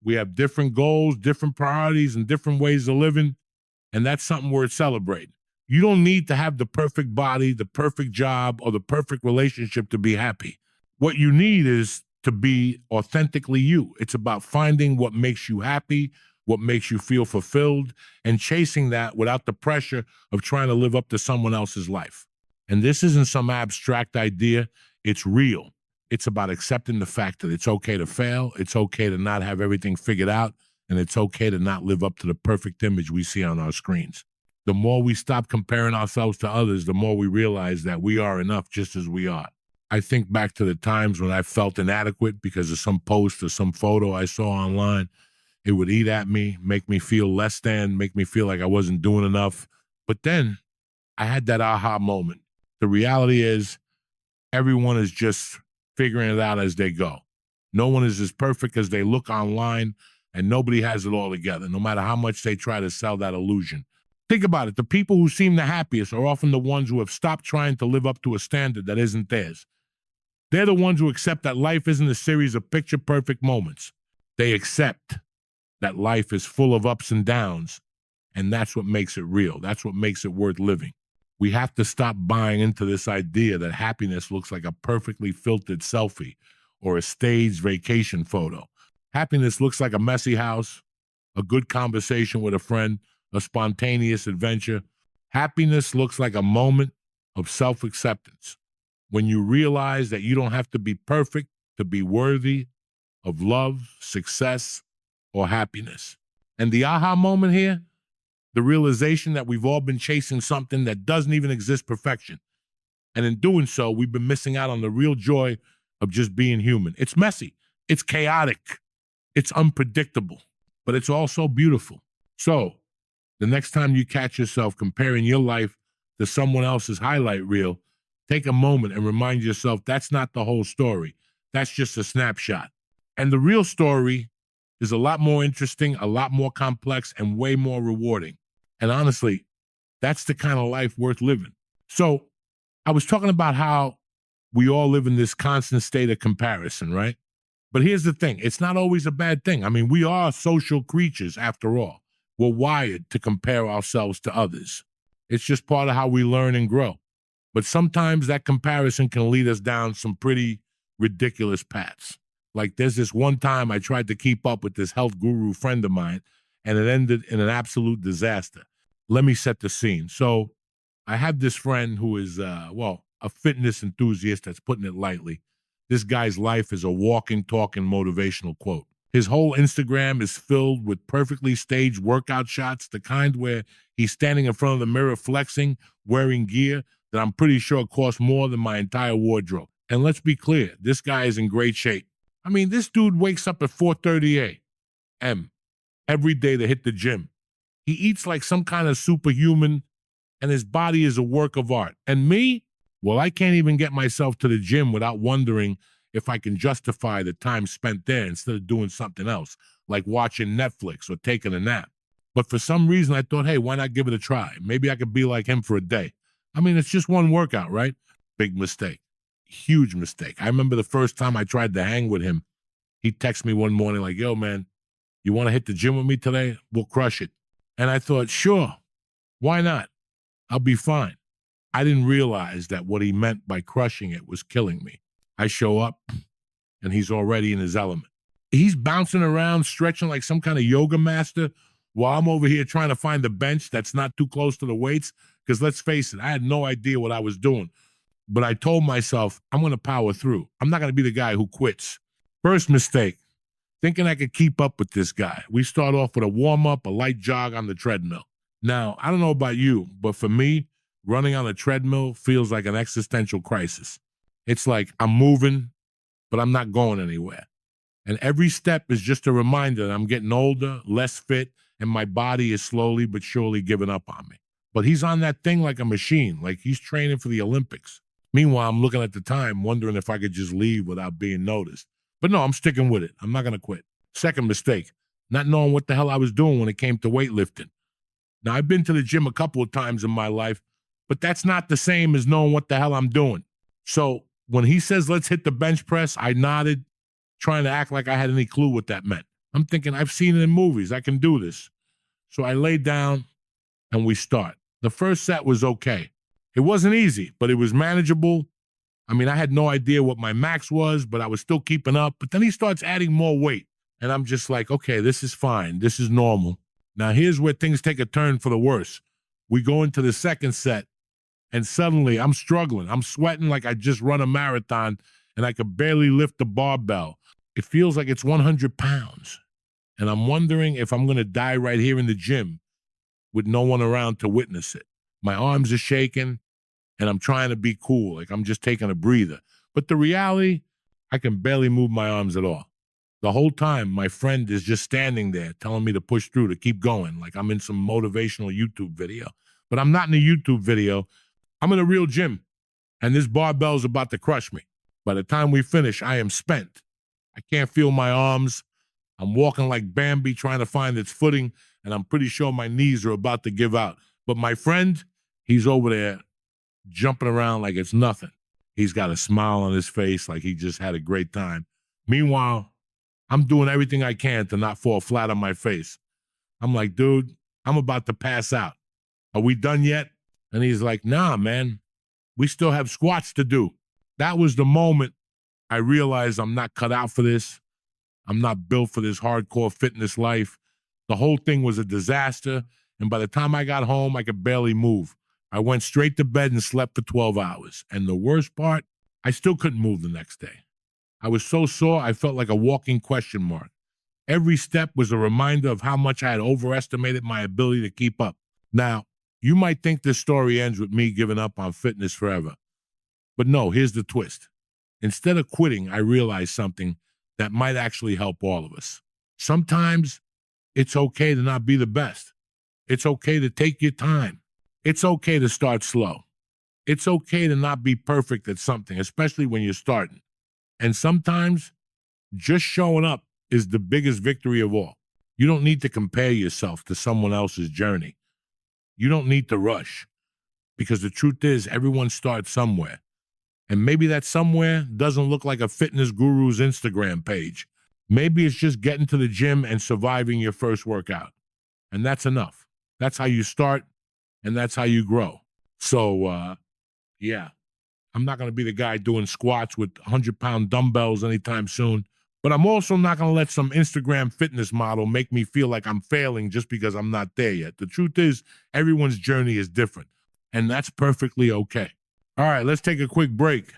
We have different goals, different priorities, and different ways of living, and that's something worth celebrating. You don't need to have the perfect body, the perfect job, or the perfect relationship to be happy. What you need is to be authentically you. It's about finding what makes you happy, what makes you feel fulfilled, and chasing that without the pressure of trying to live up to someone else's life. And this isn't some abstract idea. It's real. It's about accepting the fact that it's okay to fail, it's okay to not have everything figured out, and it's okay to not live up to the perfect image we see on our screens. The more we stop comparing ourselves to others, the more we realize that we are enough just as we are. I think back to the times when I felt inadequate because of some post or some photo I saw online. It would eat at me, make me feel less than, make me feel like I wasn't doing enough. But then I had that aha moment. The reality is, everyone is just figuring it out as they go. No one is as perfect as they look online, and nobody has it all together, no matter how much they try to sell that illusion. Think about it. The people who seem the happiest are often the ones who have stopped trying to live up to a standard that isn't theirs. They're the ones who accept that life isn't a series of picture-perfect moments. They accept that life is full of ups and downs, and that's what makes it real. That's what makes it worth living. We have to stop buying into this idea that happiness looks like a perfectly filtered selfie or a staged vacation photo. Happiness looks like a messy house, a good conversation with a friend, a spontaneous adventure. Happiness looks like a moment of self-acceptance. When you realize that you don't have to be perfect to be worthy of love, success, or happiness. And the aha moment here, the realization that we've all been chasing something that doesn't even exist perfection. And in doing so, we've been missing out on the real joy of just being human. It's messy, it's chaotic, it's unpredictable, but it's also beautiful. So the next time you catch yourself comparing your life to someone else's highlight reel, take a moment and remind yourself that's not the whole story. That's just a snapshot. And the real story is a lot more interesting, a lot more complex, and way more rewarding. And honestly, that's the kind of life worth living. So I was talking about how we all live in this constant state of comparison, right? But here's the thing. It's not always a bad thing. I mean, we are social creatures after all. We're wired to compare ourselves to others. It's just part of how we learn and grow. But sometimes that comparison can lead us down some pretty ridiculous paths. Like there's this one time I tried to keep up with this health guru friend of mine, and it ended in an absolute disaster. Let me set the scene. So I have this friend who is, a fitness enthusiast, that's putting it lightly. This guy's life is a walking, talking motivational quote. His whole Instagram is filled with perfectly staged workout shots, the kind where he's standing in front of the mirror flexing, wearing gear that I'm pretty sure costs more than my entire wardrobe. And let's be clear, this guy is in great shape. I mean, this dude wakes up at 4:30 a.m. every day to hit the gym. He eats like some kind of superhuman, and his body is a work of art. And me, well, I can't even get myself to the gym without wondering if I can justify the time spent there instead of doing something else, like watching Netflix or taking a nap. But for some reason, I thought, hey, why not give it a try? Maybe I could be like him for a day. I mean, it's just one workout, right? Big mistake. Huge mistake. I remember the first time I tried to hang with him, he texted me one morning like, yo, man, you want to hit the gym with me today? We'll crush it. And I thought, sure, why not? I'll be fine. I didn't realize that what he meant by crushing it was killing me. I show up, and he's already in his element. He's bouncing around, stretching like some kind of yoga master, while I'm over here trying to find a bench that's not too close to the weights. Because let's face it, I had no idea what I was doing. But I told myself, I'm going to power through. I'm not going to be the guy who quits. First mistake, thinking I could keep up with this guy. We start off with a warm-up, a light jog on the treadmill. Now, I don't know about you, but for me, running on a treadmill feels like an existential crisis. It's like I'm moving, but I'm not going anywhere. And every step is just a reminder that I'm getting older, less fit, and my body is slowly but surely giving up on me. But he's on that thing like a machine, like he's training for the Olympics. Meanwhile, I'm looking at the time, wondering if I could just leave without being noticed. But no, I'm sticking with it. I'm not going to quit. Second mistake, not knowing what the hell I was doing when it came to weightlifting. Now, I've been to the gym a couple of times in my life, but that's not the same as knowing what the hell I'm doing. So when he says, let's hit the bench press, I nodded, trying to act like I had any clue what that meant. I'm thinking, I've seen it in movies. I can do this. So I lay down and we start. The first set was okay. It wasn't easy, but it was manageable. I mean, I had no idea what my max was, but I was still keeping up. But then he starts adding more weight. And I'm just like, okay, this is fine. This is normal. Now, here's where things take a turn for the worse. We go into the second set, and suddenly I'm struggling. I'm sweating like I just run a marathon, and I could barely lift the barbell. It feels like it's 100 pounds. And I'm wondering if I'm going to die right here in the gym, with no one around to witness it. My arms are shaking and I'm trying to be cool, like I'm just taking a breather. But the reality, I can barely move my arms at all. The whole time, my friend is just standing there telling me to push through, to keep going, like I'm in some motivational YouTube video. But I'm not in a YouTube video. I'm in a real gym, and this barbell's about to crush me. By the time we finish, I am spent. I can't feel my arms. I'm walking like Bambi trying to find its footing, and I'm pretty sure my knees are about to give out. But my friend, he's over there jumping around like it's nothing. He's got a smile on his face like he just had a great time. Meanwhile, I'm doing everything I can to not fall flat on my face. I'm like, dude, I'm about to pass out. Are we done yet? And he's like, nah, man, we still have squats to do. That was the moment I realized I'm not cut out for this. I'm not built for this hardcore fitness life. The whole thing was a disaster. And by the time I got home, I could barely move. I went straight to bed and slept for 12 hours. And the worst part, I still couldn't move the next day. I was so sore, I felt like a walking question mark. Every step was a reminder of how much I had overestimated my ability to keep up. Now, you might think this story ends with me giving up on fitness forever. But no, here's the twist. Instead of quitting, I realized something that might actually help all of us. Sometimes it's okay to not be the best. It's okay to take your time. It's okay to start slow. It's okay to not be perfect at something, especially when you're starting. And sometimes just showing up is the biggest victory of all. You don't need to compare yourself to someone else's journey. You don't need to rush, because the truth is everyone starts somewhere. And maybe that somewhere doesn't look like a fitness guru's Instagram page. Maybe it's just getting to the gym and surviving your first workout. And that's enough. That's how you start, and that's how you grow. So, yeah, I'm not going to be the guy doing squats with 100-pound dumbbells anytime soon. But I'm also not going to let some Instagram fitness model make me feel like I'm failing just because I'm not there yet. The truth is, everyone's journey is different, and that's perfectly okay. All right, let's take a quick break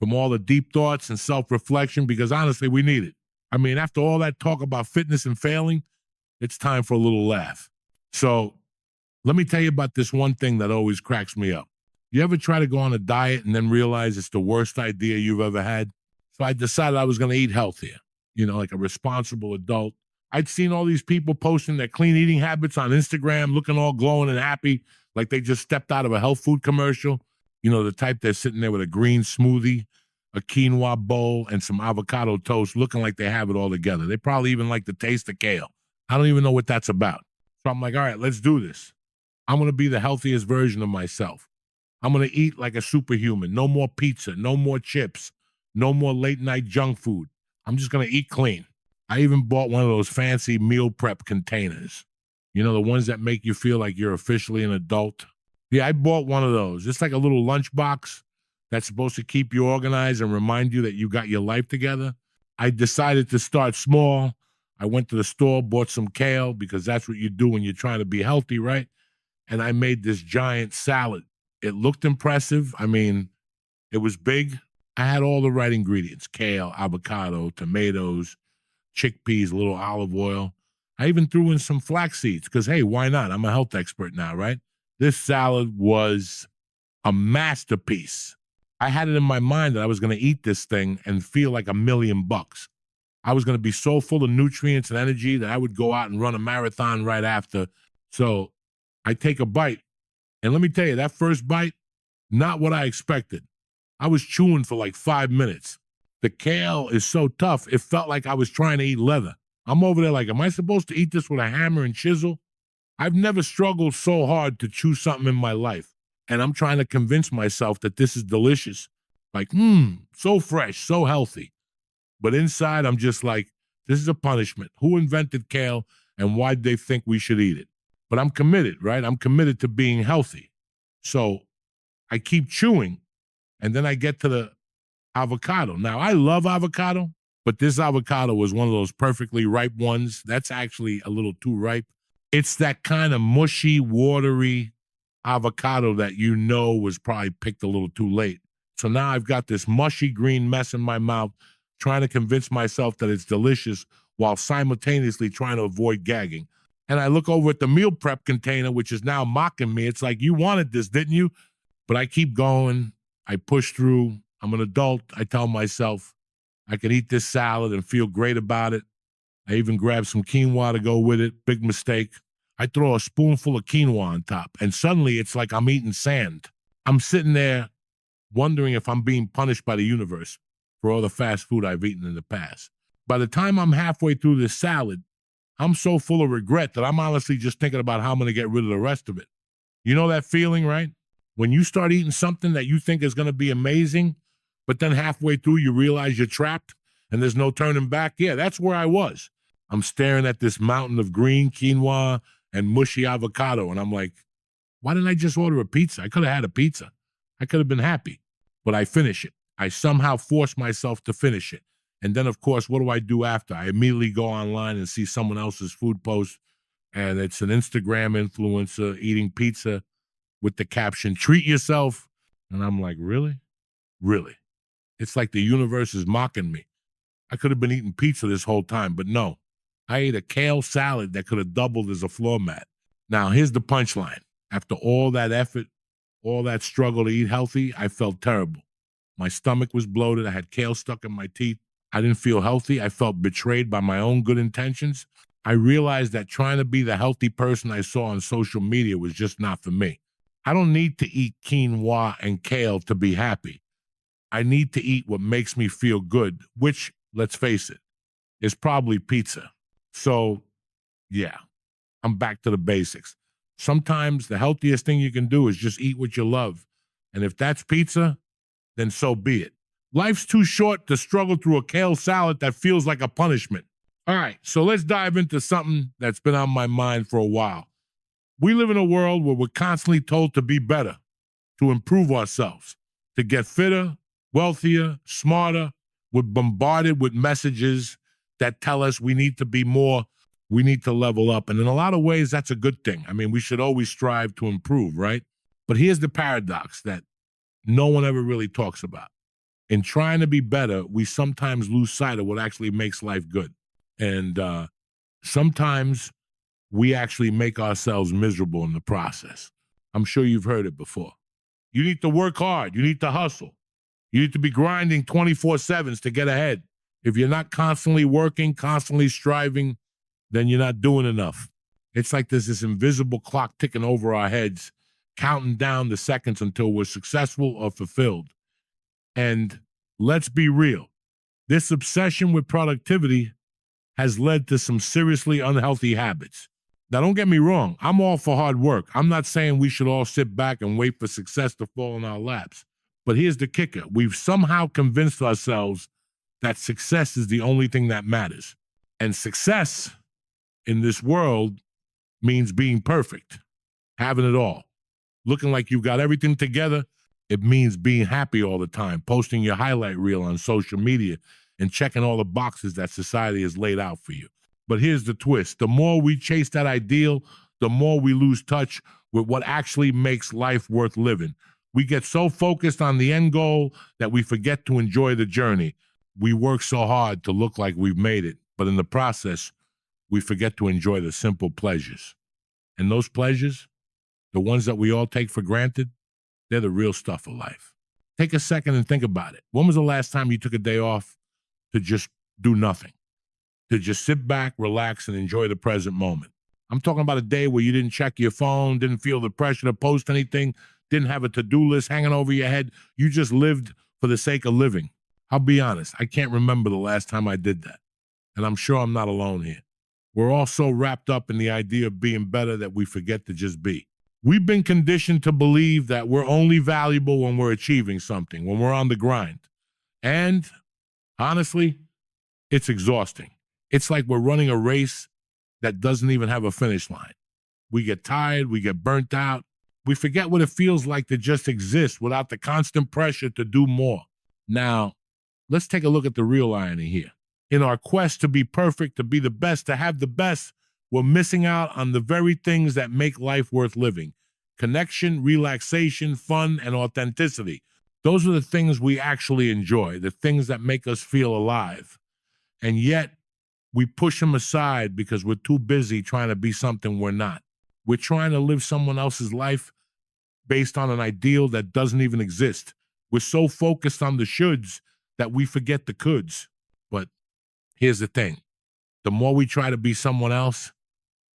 from all the deep thoughts and self-reflection, because honestly, we need it. I mean, after all that talk about fitness and failing, it's time for a little laugh. So let me tell you about this one thing that always cracks me up. You ever try to go on a diet and then realize it's the worst idea you've ever had? So I decided I was going to eat healthier, like a responsible adult. I'd seen all these people posting their clean eating habits on Instagram, looking all glowing and happy, like they just stepped out of a health food commercial. The type that's sitting there with a green smoothie, a quinoa bowl, and some avocado toast, looking like they have it all together. They probably even like the taste of kale. I don't even know what that's about. So I'm like, all right, let's do this. I'm going to be the healthiest version of myself. I'm going to eat like a superhuman. No more pizza, no more chips, no more late night junk food. I'm just going to eat clean. I even bought one of those fancy meal prep containers. The ones that make you feel like you're officially an adult. Yeah, I bought one of those. It's like a little lunchbox that's supposed to keep you organized and remind you that you got your life together. I decided to start small. I went to the store, bought some kale, because that's what you do when you're trying to be healthy, right? And I made this giant salad. It looked impressive. I mean, it was big. I had all the right ingredients: kale, avocado, tomatoes, chickpeas, a little olive oil. I even threw in some flax seeds because, hey, why not? I'm a health expert now, right? This salad was a masterpiece. I had it in my mind that I was going to eat this thing and feel like $1,000,000. I was going to be so full of nutrients and energy that I would go out and run a marathon right after. So I take a bite. And let me tell you, that first bite, not what I expected. I was chewing for like 5 minutes. The kale is so tough, it felt like I was trying to eat leather. I'm over there like, am I supposed to eat this with a hammer and chisel? I've never struggled so hard to chew something in my life. And I'm trying to convince myself that this is delicious. Like, so fresh, so healthy. But inside, I'm just like, this is a punishment. Who invented kale, and why did they think we should eat it? But I'm committed, right? I'm committed to being healthy. So I keep chewing, and then I get to the avocado. Now, I love avocado, but this avocado was one of those perfectly ripe ones. That's actually a little too ripe. It's that kind of mushy, watery avocado that was probably picked a little too late. So now I've got this mushy green mess in my mouth, trying to convince myself that it's delicious while simultaneously trying to avoid gagging. And I look over at the meal prep container, which is now mocking me. It's like, you wanted this, didn't you? But I keep going. I push through. I'm an adult. I tell myself I could eat this salad and feel great about it. I even grab some quinoa to go with it. Big mistake. I throw a spoonful of quinoa on top, and suddenly it's like I'm eating sand. I'm sitting there wondering if I'm being punished by the universe for all the fast food I've eaten in the past. By the time I'm halfway through this salad, I'm so full of regret that I'm honestly just thinking about how I'm going to get rid of the rest of it. You know that feeling, right? When you start eating something that you think is going to be amazing, but then halfway through you realize you're trapped and there's no turning back. Yeah, that's where I was. I'm staring at this mountain of green quinoa and mushy avocado, and I'm like, why didn't I just order a pizza? I could have had a pizza. I could have been happy, but I finish it. I somehow force myself to finish it. And then, of course, what do I do after? I immediately go online and see someone else's food post, and it's an Instagram influencer eating pizza with the caption, treat yourself. And I'm like, really? Really? It's like the universe is mocking me. I could have been eating pizza this whole time, but no. I ate a kale salad that could have doubled as a floor mat. Now, here's the punchline. After all that effort, all that struggle to eat healthy, I felt terrible. My stomach was bloated. I had kale stuck in my teeth. I didn't feel healthy. I felt betrayed by my own good intentions. I realized that trying to be the healthy person I saw on social media was just not for me. I don't need to eat quinoa and kale to be happy. I need to eat what makes me feel good, which, let's face it, is probably pizza. So, yeah, I'm back to the basics. Sometimes the healthiest thing you can do is just eat what you love. And if that's pizza, then so be it. Life's too short to struggle through a kale salad that feels like a punishment. All right, so let's dive into something that's been on my mind for a while. We live in a world where we're constantly told to be better, to improve ourselves, to get fitter, wealthier, smarter. We're bombarded with messages that tell us we need to be more, we need to level up. And in a lot of ways, that's a good thing. I mean, we should always strive to improve, right? But here's the paradox that no one ever really talks about. In trying to be better, we sometimes lose sight of what actually makes life good. And sometimes we actually make ourselves miserable in the process. I'm sure you've heard it before. You need to work hard. You need to hustle. You need to be grinding 24/7s to get ahead. If you're not constantly working, constantly striving, then you're not doing enough. It's like there's this invisible clock ticking over our heads, counting down the seconds until we're successful or fulfilled. And let's be real. This obsession with productivity has led to some seriously unhealthy habits. Now, don't get me wrong. I'm all for hard work. I'm not saying we should all sit back and wait for success to fall in our laps. But here's the kicker. We've somehow convinced ourselves that success is the only thing that matters. And success in this world means being perfect, having it all, looking like you've got everything together. It means being happy all the time, posting your highlight reel on social media and checking all the boxes that society has laid out for you. But here's the twist. The more we chase that ideal, the more we lose touch with what actually makes life worth living. We get so focused on the end goal that we forget to enjoy the journey. We work so hard to look like we've made it, but in the process, we forget to enjoy the simple pleasures. And those pleasures, the ones that we all take for granted, they're the real stuff of life. Take a second and think about it. When was the last time you took a day off to just do nothing? To just sit back, relax, and enjoy the present moment? I'm talking about a day where you didn't check your phone, didn't feel the pressure to post anything, didn't have a to-do list hanging over your head. You just lived for the sake of living. I'll be honest, I can't remember the last time I did that. And I'm sure I'm not alone here. We're all so wrapped up in the idea of being better that we forget to just be. We've been conditioned to believe that we're only valuable when we're achieving something, when we're on the grind. And honestly, it's exhausting. It's like we're running a race that doesn't even have a finish line. We get tired, we get burnt out. We forget what it feels like to just exist without the constant pressure to do more. Now, let's take a look at the real irony here. In our quest to be perfect, to be the best, to have the best, we're missing out on the very things that make life worth living. Connection, relaxation, fun, and authenticity. Those are the things we actually enjoy, the things that make us feel alive. And yet, We push them aside because we're too busy trying to be something we're not. We're trying to live someone else's life based on an ideal that doesn't even exist. We're so focused on the shoulds that we forget the coulds. But here's the thing. The more we try to be someone else,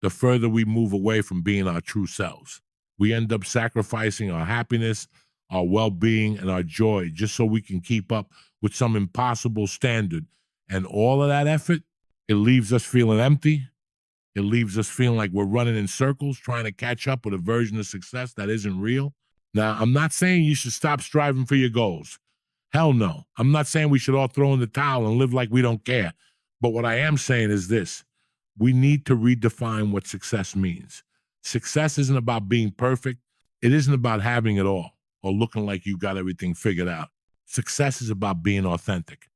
the further we move away from being our true selves. We end up sacrificing our happiness, our well-being, and our joy just so we can keep up with some impossible standard. And all of that effort, it leaves us feeling empty. It leaves us feeling like we're running in circles, trying to catch up with a version of success that isn't real. Now, I'm not saying you should stop striving for your goals. Hell no. I'm not saying we should all throw in the towel and live like we don't care. But what I am saying is this. We need to redefine what success means. Success isn't about being perfect. It isn't about having it all or looking like you got everything figured out. Success is about being authentic.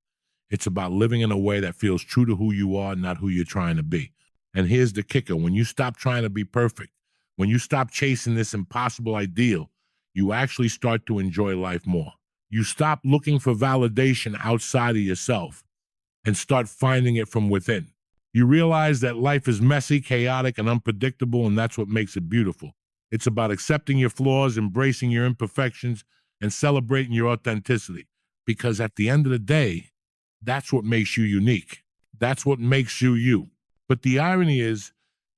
It's about living in a way that feels true to who you are, not who you're trying to be. And here's the kicker. When you stop trying to be perfect, when you stop chasing this impossible ideal, you actually start to enjoy life more. You stop looking for validation outside of yourself and start finding it from within. You realize that life is messy, chaotic, and unpredictable, and that's what makes it beautiful. It's about accepting your flaws, embracing your imperfections, and celebrating your authenticity. Because at the end of the day, that's what makes you unique. That's what makes you you. But the irony is,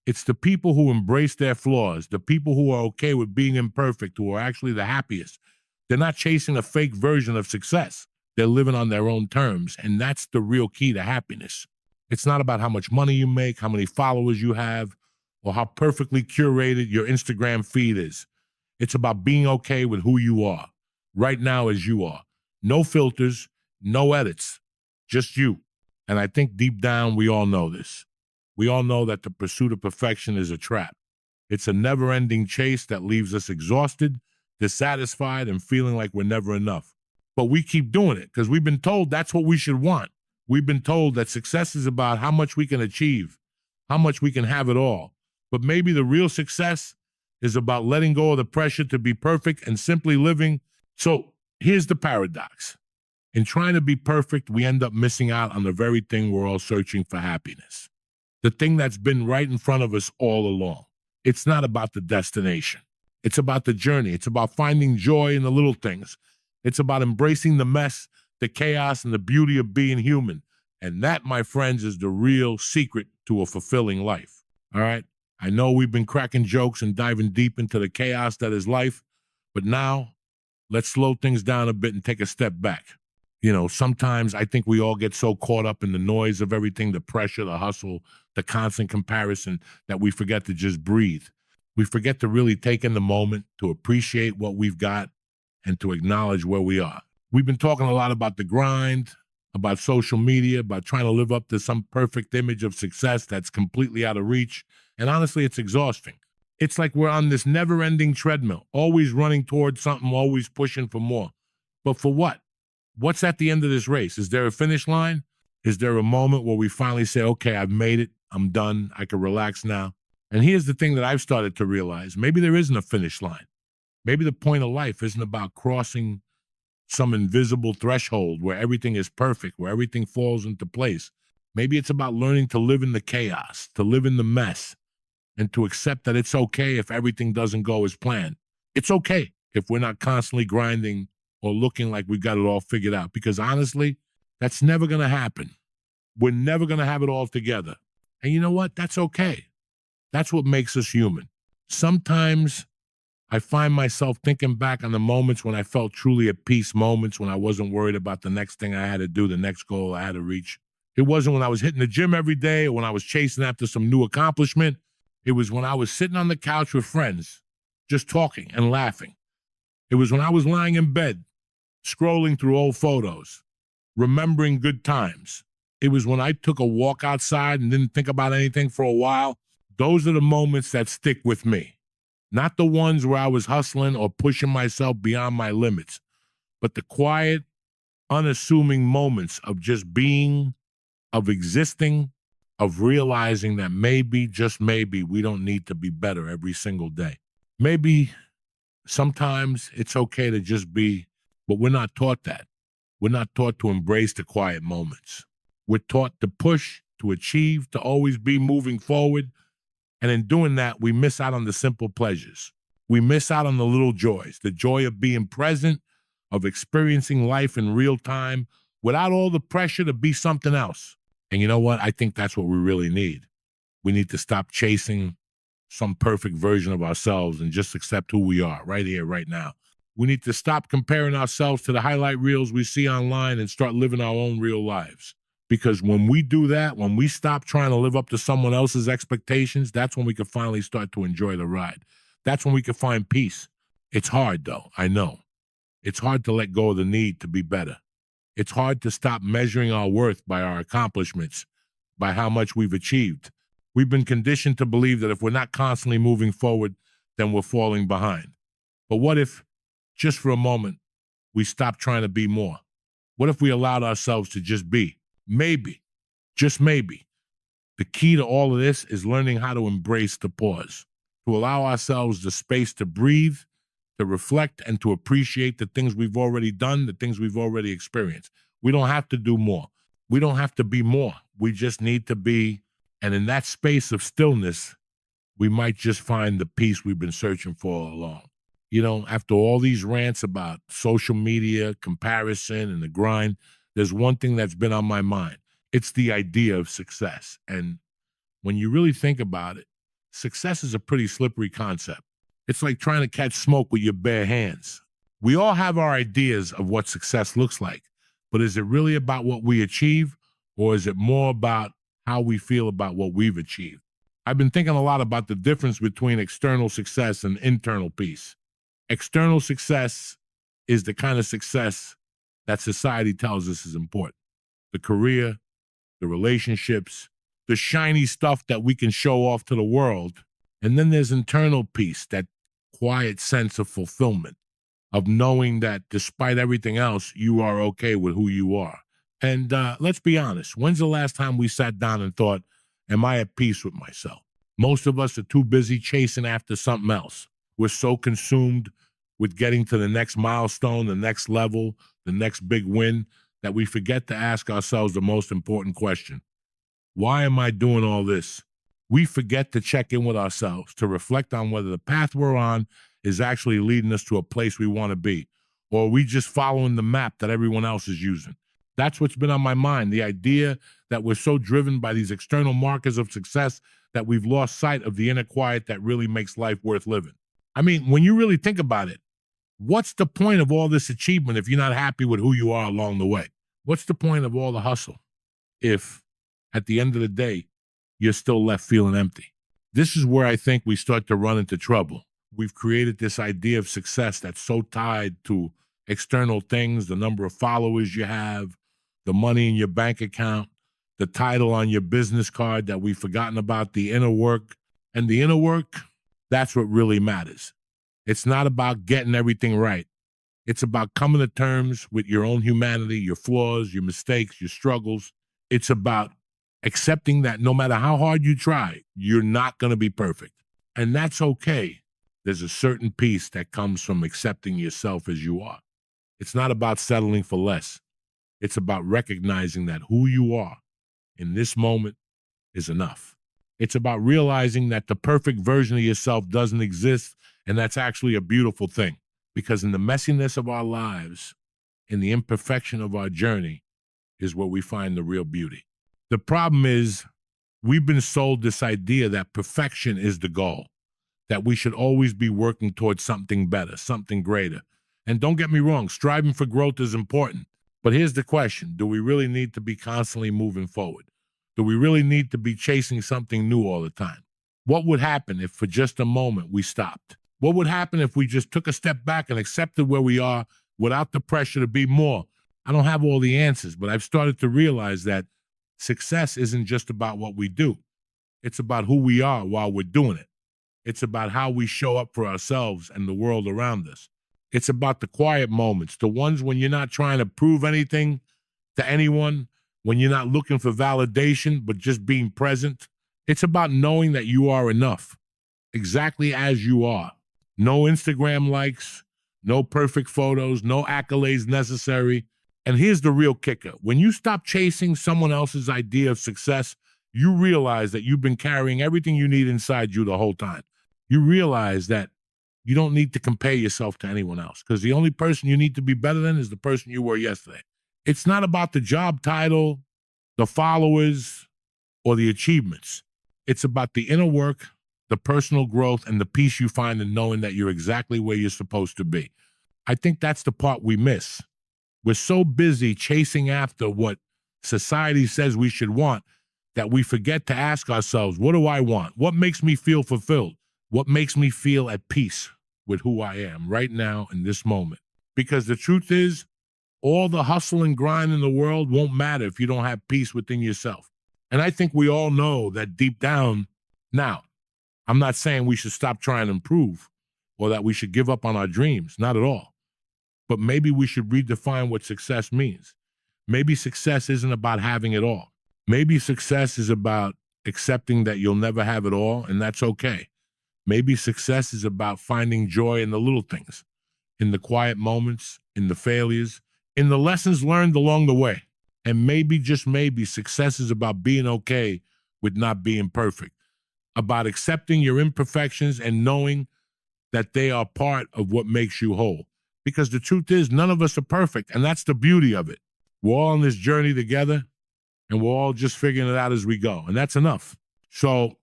it's the people who embrace their flaws, the people who are okay with being imperfect, who are actually the happiest. They're not chasing a fake version of success. They're living on their own terms, and that's the real key to happiness. It's not about how much money you make, how many followers you have, or how perfectly curated your Instagram feed is. It's about being okay with who you are, right now as you are. No filters, no edits, just you. And I think deep down we all know this. We all know that the pursuit of perfection is a trap. It's a never-ending chase that leaves us exhausted, dissatisfied, and feeling like we're never enough. But we keep doing it because we've been told that's what we should want. We've been told that success is about how much we can achieve, how much we can have it all. But maybe the real success is about letting go of the pressure to be perfect and simply living. So here's the paradox. In trying to be perfect, we end up missing out on the very thing we're all searching for: happiness. The thing that's been right in front of us all along. It's not about the destination. It's about the journey. It's about finding joy in the little things. It's about embracing the mess, the chaos, and the beauty of being human. And that, my friends, is the real secret to a fulfilling life. All right? I know we've been cracking jokes and diving deep into the chaos that is life, but now let's slow things down a bit and take a step back. You know, sometimes I think we all get so caught up in the noise of everything, the pressure, the hustle, the constant comparison, that we forget to just breathe. We forget to really take in the moment, to appreciate what we've got, and to acknowledge where we are. We've been talking a lot about the grind, about social media, about trying to live up to some perfect image of success that's completely out of reach. And honestly, it's exhausting. It's like we're on this never-ending treadmill, always running towards something, always pushing for more. But for what? What's at the end of this race? Is there a finish line? Is there a moment where we finally say, okay, I've made it, I'm done, I can relax now? And here's the thing that I've started to realize. Maybe there isn't a finish line. Maybe the point of life isn't about crossing some invisible threshold where everything is perfect, where everything falls into place. Maybe it's about learning to live in the chaos, to live in the mess, and to accept that it's okay if everything doesn't go as planned. It's okay if we're not constantly grinding or looking like we got it all figured out, because honestly, that's never going to happen. We're never going to have it all together. And you know what? That's okay. That's what makes us human. Sometimes I find myself thinking back on the moments when I felt truly at peace, moments when I wasn't worried about the next thing I had to do, the next goal I had to reach. It wasn't when I was hitting the gym every day or when I was chasing after some new accomplishment. It was when I was sitting on the couch with friends, just talking and laughing. It was when I was lying in bed, scrolling through old photos, remembering good times. It was when I took a walk outside and didn't think about anything for a while. Those are the moments that stick with me. Not the ones where I was hustling or pushing myself beyond my limits, but the quiet, unassuming moments of just being, of existing, of realizing that maybe, just maybe, we don't need to be better every single day. Maybe sometimes it's okay to just be, but we're not taught that. We're not taught to embrace the quiet moments. We're taught to push to achieve, to always be moving forward. And in doing that, we miss out on the simple pleasures. We miss out on the little joys, the joy of being present, of experiencing life in real time without all the pressure to be something else. And you know what? I think that's what we really need. We need to stop chasing some perfect version of ourselves and just accept who we are right here, right now. We need to stop comparing ourselves to the highlight reels we see online and start living our own real lives. Because when we do that, when we stop trying to live up to someone else's expectations, that's when we can finally start to enjoy the ride. That's when we can find peace. It's hard, though, I know. It's hard to let go of the need to be better. It's hard to stop measuring our worth by our accomplishments, by how much we've achieved. We've been conditioned to believe that if we're not constantly moving forward, then we're falling behind. But what if, just for a moment, we stopped trying to be more? What if we allowed ourselves to just be? Maybe, just maybe. The key to all of this is learning how to embrace the pause, to allow ourselves the space to breathe, to reflect, and to appreciate the things we've already done, the things we've already experienced. We don't have to do more. We don't have to be more. We just need to be. And in that space of stillness, we might just find the peace we've been searching for all along. You know, after all these rants about social media, comparison, and the grind, there's one thing that's been on my mind. It's the idea of success. And when you really think about it, success is a pretty slippery concept. It's like trying to catch smoke with your bare hands. We all have our ideas of what success looks like, but is it really about what we achieve, or is it more about how we feel about what we've achieved? I've been thinking a lot about the difference between external success and internal peace. External success is the kind of success that society tells us is important. The career, the relationships, the shiny stuff that we can show off to the world. And then there's internal peace, that quiet sense of fulfillment, of knowing that despite everything else, you are okay with who you are. And let's be honest, when's the last time we sat down and thought, am I at peace with myself? Most of us are too busy chasing after something else. We're so consumed with getting to the next milestone, the next level, the next big win, that we forget to ask ourselves the most important question. Why am I doing all this? We forget to check in with ourselves, to reflect on whether the path we're on is actually leading us to a place we want to be, or are we just following the map that everyone else is using? That's what's been on my mind, the idea that we're so driven by these external markers of success that we've lost sight of the inner quiet that really makes life worth living. I mean, when you really think about it, what's the point of all this achievement if you're not happy with who you are along the way? What's the point of all the hustle if at the end of the day, you're still left feeling empty? This is where I think we start to run into trouble. We've created this idea of success that's so tied to external things, the number of followers you have, the money in your bank account, the title on your business card, that we've forgotten about the inner work. And the inner work, that's what really matters. It's not about getting everything right. It's about coming to terms with your own humanity, your flaws, your mistakes, your struggles. It's about accepting that no matter how hard you try, you're not going to be perfect. And that's okay. There's a certain peace that comes from accepting yourself as you are. It's not about settling for less. It's about recognizing that who you are in this moment is enough. It's about realizing that the perfect version of yourself doesn't exist, and that's actually a beautiful thing. Because in the messiness of our lives, in the imperfection of our journey, is where we find the real beauty. The problem is we've been sold this idea that perfection is the goal, that we should always be working towards something better, something greater. And don't get me wrong, striving for growth is important. But here's the question. Do we really need to be constantly moving forward? Do we really need to be chasing something new all the time? What would happen if for just a moment we stopped? What would happen if we just took a step back and accepted where we are without the pressure to be more? I don't have all the answers, but I've started to realize that success isn't just about what we do. It's about who we are while we're doing it. It's about how we show up for ourselves and the world around us. It's about the quiet moments, the ones when you're not trying to prove anything to anyone, when you're not looking for validation, but just being present. It's about knowing that you are enough, exactly as you are. No Instagram likes, no perfect photos, no accolades necessary. And here's the real kicker. When you stop chasing someone else's idea of success, you realize that you've been carrying everything you need inside you the whole time. You realize that you don't need to compare yourself to anyone else, because the only person you need to be better than is the person you were yesterday. It's not about the job title, the followers, or the achievements. It's about the inner work, the personal growth, and the peace you find in knowing that you're exactly where you're supposed to be. I think that's the part we miss. We're so busy chasing after what society says we should want that we forget to ask ourselves, what do I want? What makes me feel fulfilled? What makes me feel at peace with who I am right now in this moment? Because the truth is, all the hustle and grind in the world won't matter if you don't have peace within yourself. And I think we all know that deep down. Now, I'm not saying we should stop trying to improve or that we should give up on our dreams, not at all. But maybe we should redefine what success means. Maybe success isn't about having it all. Maybe success is about accepting that you'll never have it all, and that's okay. Maybe success is about finding joy in the little things, in the quiet moments, in the failures, in the lessons learned along the way. And maybe, just maybe, success is about being okay with not being perfect, about accepting your imperfections and knowing that they are part of what makes you whole. Because the truth is, none of us are perfect, and that's the beauty of it. We're all on this journey together, and we're all just figuring it out as we go, and that's enough. So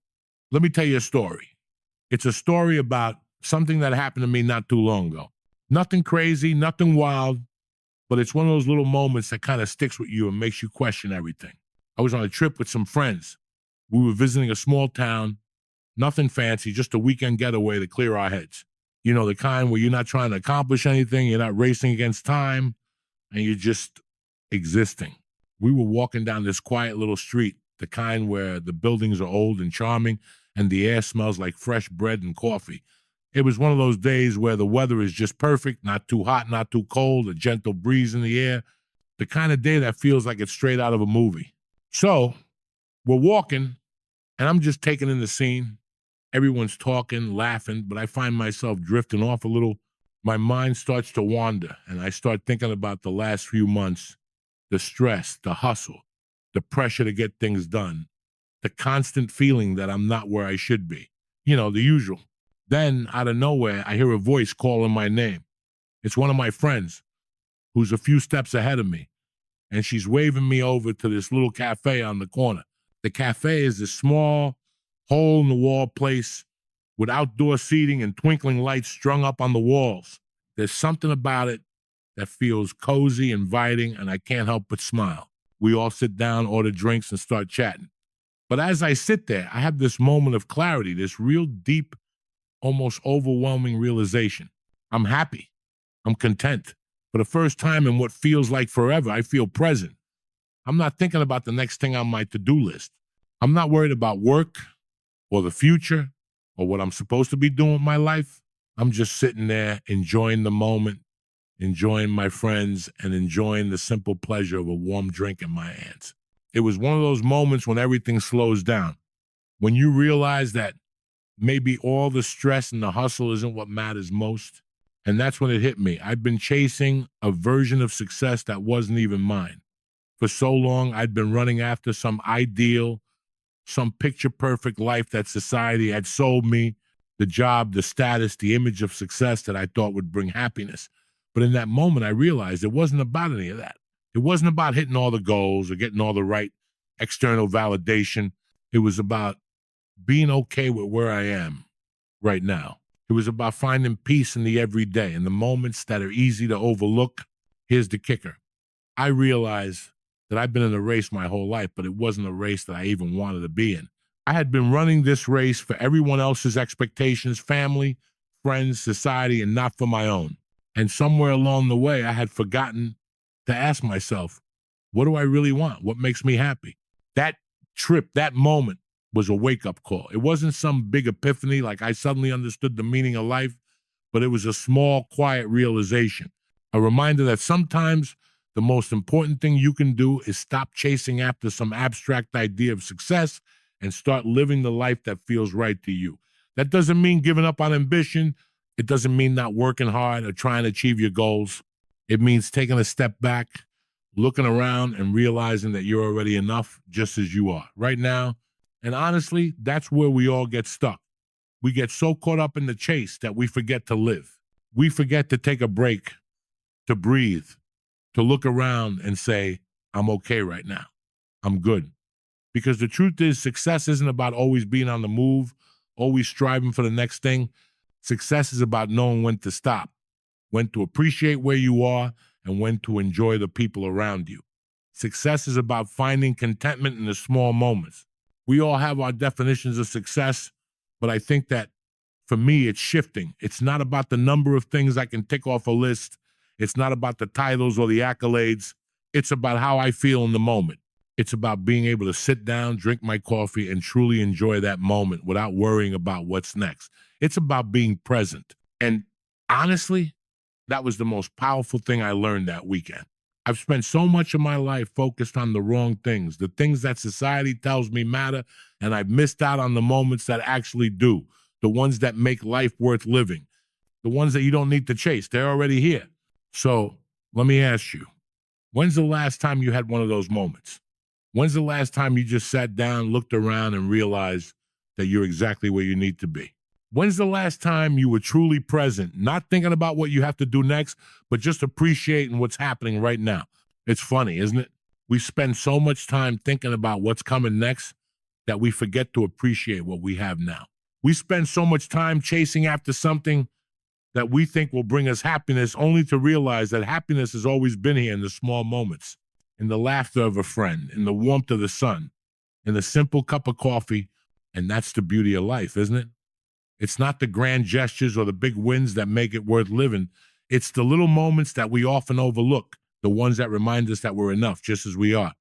let me tell you a story. It's a story about something that happened to me not too long ago. Nothing crazy, nothing wild, but it's one of those little moments that kind of sticks with you and makes you question everything. I was on a trip with some friends. We were visiting a small town, nothing fancy, just a weekend getaway to clear our heads. You know, the kind where you're not trying to accomplish anything, you're not racing against time, and you're just existing. We were walking down this quiet little street, the kind where the buildings are old and charming, and the air smells like fresh bread and coffee. It was one of those days where the weather is just perfect, not too hot, not too cold, a gentle breeze in the air, the kind of day that feels like it's straight out of a movie. So we're walking, and I'm just taking in the scene. Everyone's talking, laughing, but I find myself drifting off a little. My mind starts to wander, and I start thinking about the last few months, the stress, the hustle, the pressure to get things done, the constant feeling that I'm not where I should be. You know, the usual. Then, out of nowhere, I hear a voice calling my name. It's one of my friends who's a few steps ahead of me, and she's waving me over to this little cafe on the corner. The cafe is this small, hole-in-the-wall place with outdoor seating and twinkling lights strung up on the walls. There's something about it that feels cozy, inviting, and I can't help but smile. We all sit down, order drinks, and start chatting. But as I sit there, I have this moment of clarity, this real deep, almost overwhelming realization. I'm happy. I'm content. For the first time in what feels like forever, I feel present. I'm not thinking about the next thing on my to-do list. I'm not worried about work or the future or what I'm supposed to be doing with my life. I'm just sitting there enjoying the moment, enjoying my friends, and enjoying the simple pleasure of a warm drink in my hands. It was one of those moments when everything slows down, when you realize that maybe all the stress and the hustle isn't what matters most. And that's when it hit me. I'd been chasing a version of success that wasn't even mine. For so long, I'd been running after some ideal, some picture-perfect life that society had sold me, the job, the status, the image of success that I thought would bring happiness. But in that moment, I realized it wasn't about any of that. It wasn't about hitting all the goals or getting all the right external validation. It was about being okay with where I am right now. It was about finding peace in the everyday, in the moments that are easy to overlook. Here's the kicker. I realized that I've been in a race my whole life, but it wasn't a race that I even wanted to be in. I had been running this race for everyone else's expectations, family, friends, society, and not for my own. And somewhere along the way, I had forgotten to ask myself, what do I really want? What makes me happy? That trip, that moment was a wake-up call. It wasn't some big epiphany like I suddenly understood the meaning of life, but it was a small, quiet realization, a reminder that sometimes the most important thing you can do is stop chasing after some abstract idea of success and start living the life that feels right to you. That doesn't mean giving up on ambition. It doesn't mean not working hard or trying to achieve your goals. It means taking a step back, looking around and realizing that you're already enough just as you are right now. And honestly, that's where we all get stuck. We get so caught up in the chase that we forget to live. We forget to take a break, to breathe, to look around and say, I'm okay right now. I'm good. Because the truth is, success isn't about always being on the move, always striving for the next thing. Success is about knowing when to stop, when to appreciate where you are, and when to enjoy the people around you. Success is about finding contentment in the small moments. We all have our definitions of success, but I think that for me, it's shifting. It's not about the number of things I can tick off a list. It's not about the titles or the accolades. It's about how I feel in the moment. It's about being able to sit down, drink my coffee, and truly enjoy that moment without worrying about what's next. It's about being present. And honestly, that was the most powerful thing I learned that weekend. I've spent so much of my life focused on the wrong things, the things that society tells me matter, and I've missed out on the moments that actually do, the ones that make life worth living, the ones that you don't need to chase. They're already here. So let me ask you, when's the last time you had one of those moments? When's the last time you just sat down, looked around, and realized that you're exactly where you need to be? When's the last time you were truly present, not thinking about what you have to do next, but just appreciating what's happening right now? It's funny, isn't it? We spend so much time thinking about what's coming next that we forget to appreciate what we have now. We spend so much time chasing after something that we think will bring us happiness, only to realize that happiness has always been here in the small moments, in the laughter of a friend, in the warmth of the sun, in a simple cup of coffee, and that's the beauty of life, isn't it? It's not the grand gestures or the big wins that make it worth living. It's the little moments that we often overlook, the ones that remind us that we're enough just as we are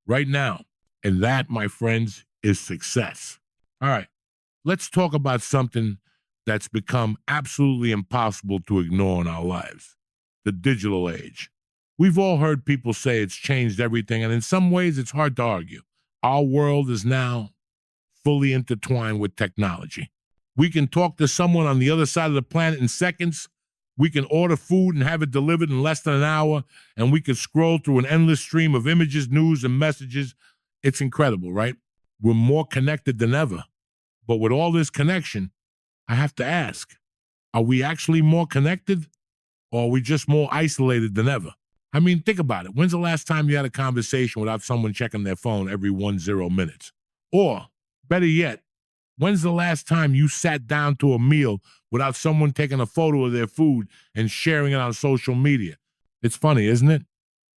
right now. And that, my friends, is success. All right, let's talk about something that's become absolutely impossible to ignore in our lives, the digital age. We've all heard people say it's changed everything, and in some ways it's hard to argue. Our world is now fully intertwined with technology. We can talk to someone on the other side of the planet in seconds. We can order food and have it delivered in less than an hour, and we can scroll through an endless stream of images, news, and messages. It's incredible, right? We're more connected than ever. But with all this connection, I have to ask, are we actually more connected, or are we just more isolated than ever? I mean, think about it. When's the last time you had a conversation without someone checking their phone every 10 minutes? Or, better yet, when's the last time you sat down to a meal without someone taking a photo of their food and sharing it on social media? It's funny, isn't it?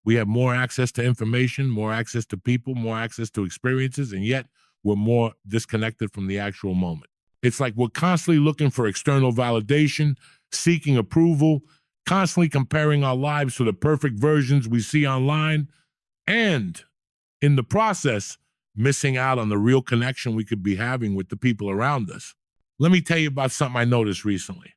We have more access to information, more access to people, more access to experiences, and yet we're more disconnected from the actual moment. It's like we're constantly looking for external validation, seeking approval, constantly comparing our lives to the perfect versions we see online, and in the process, missing out on the real connection we could be having with the people around us. Let me tell you about something I noticed recently.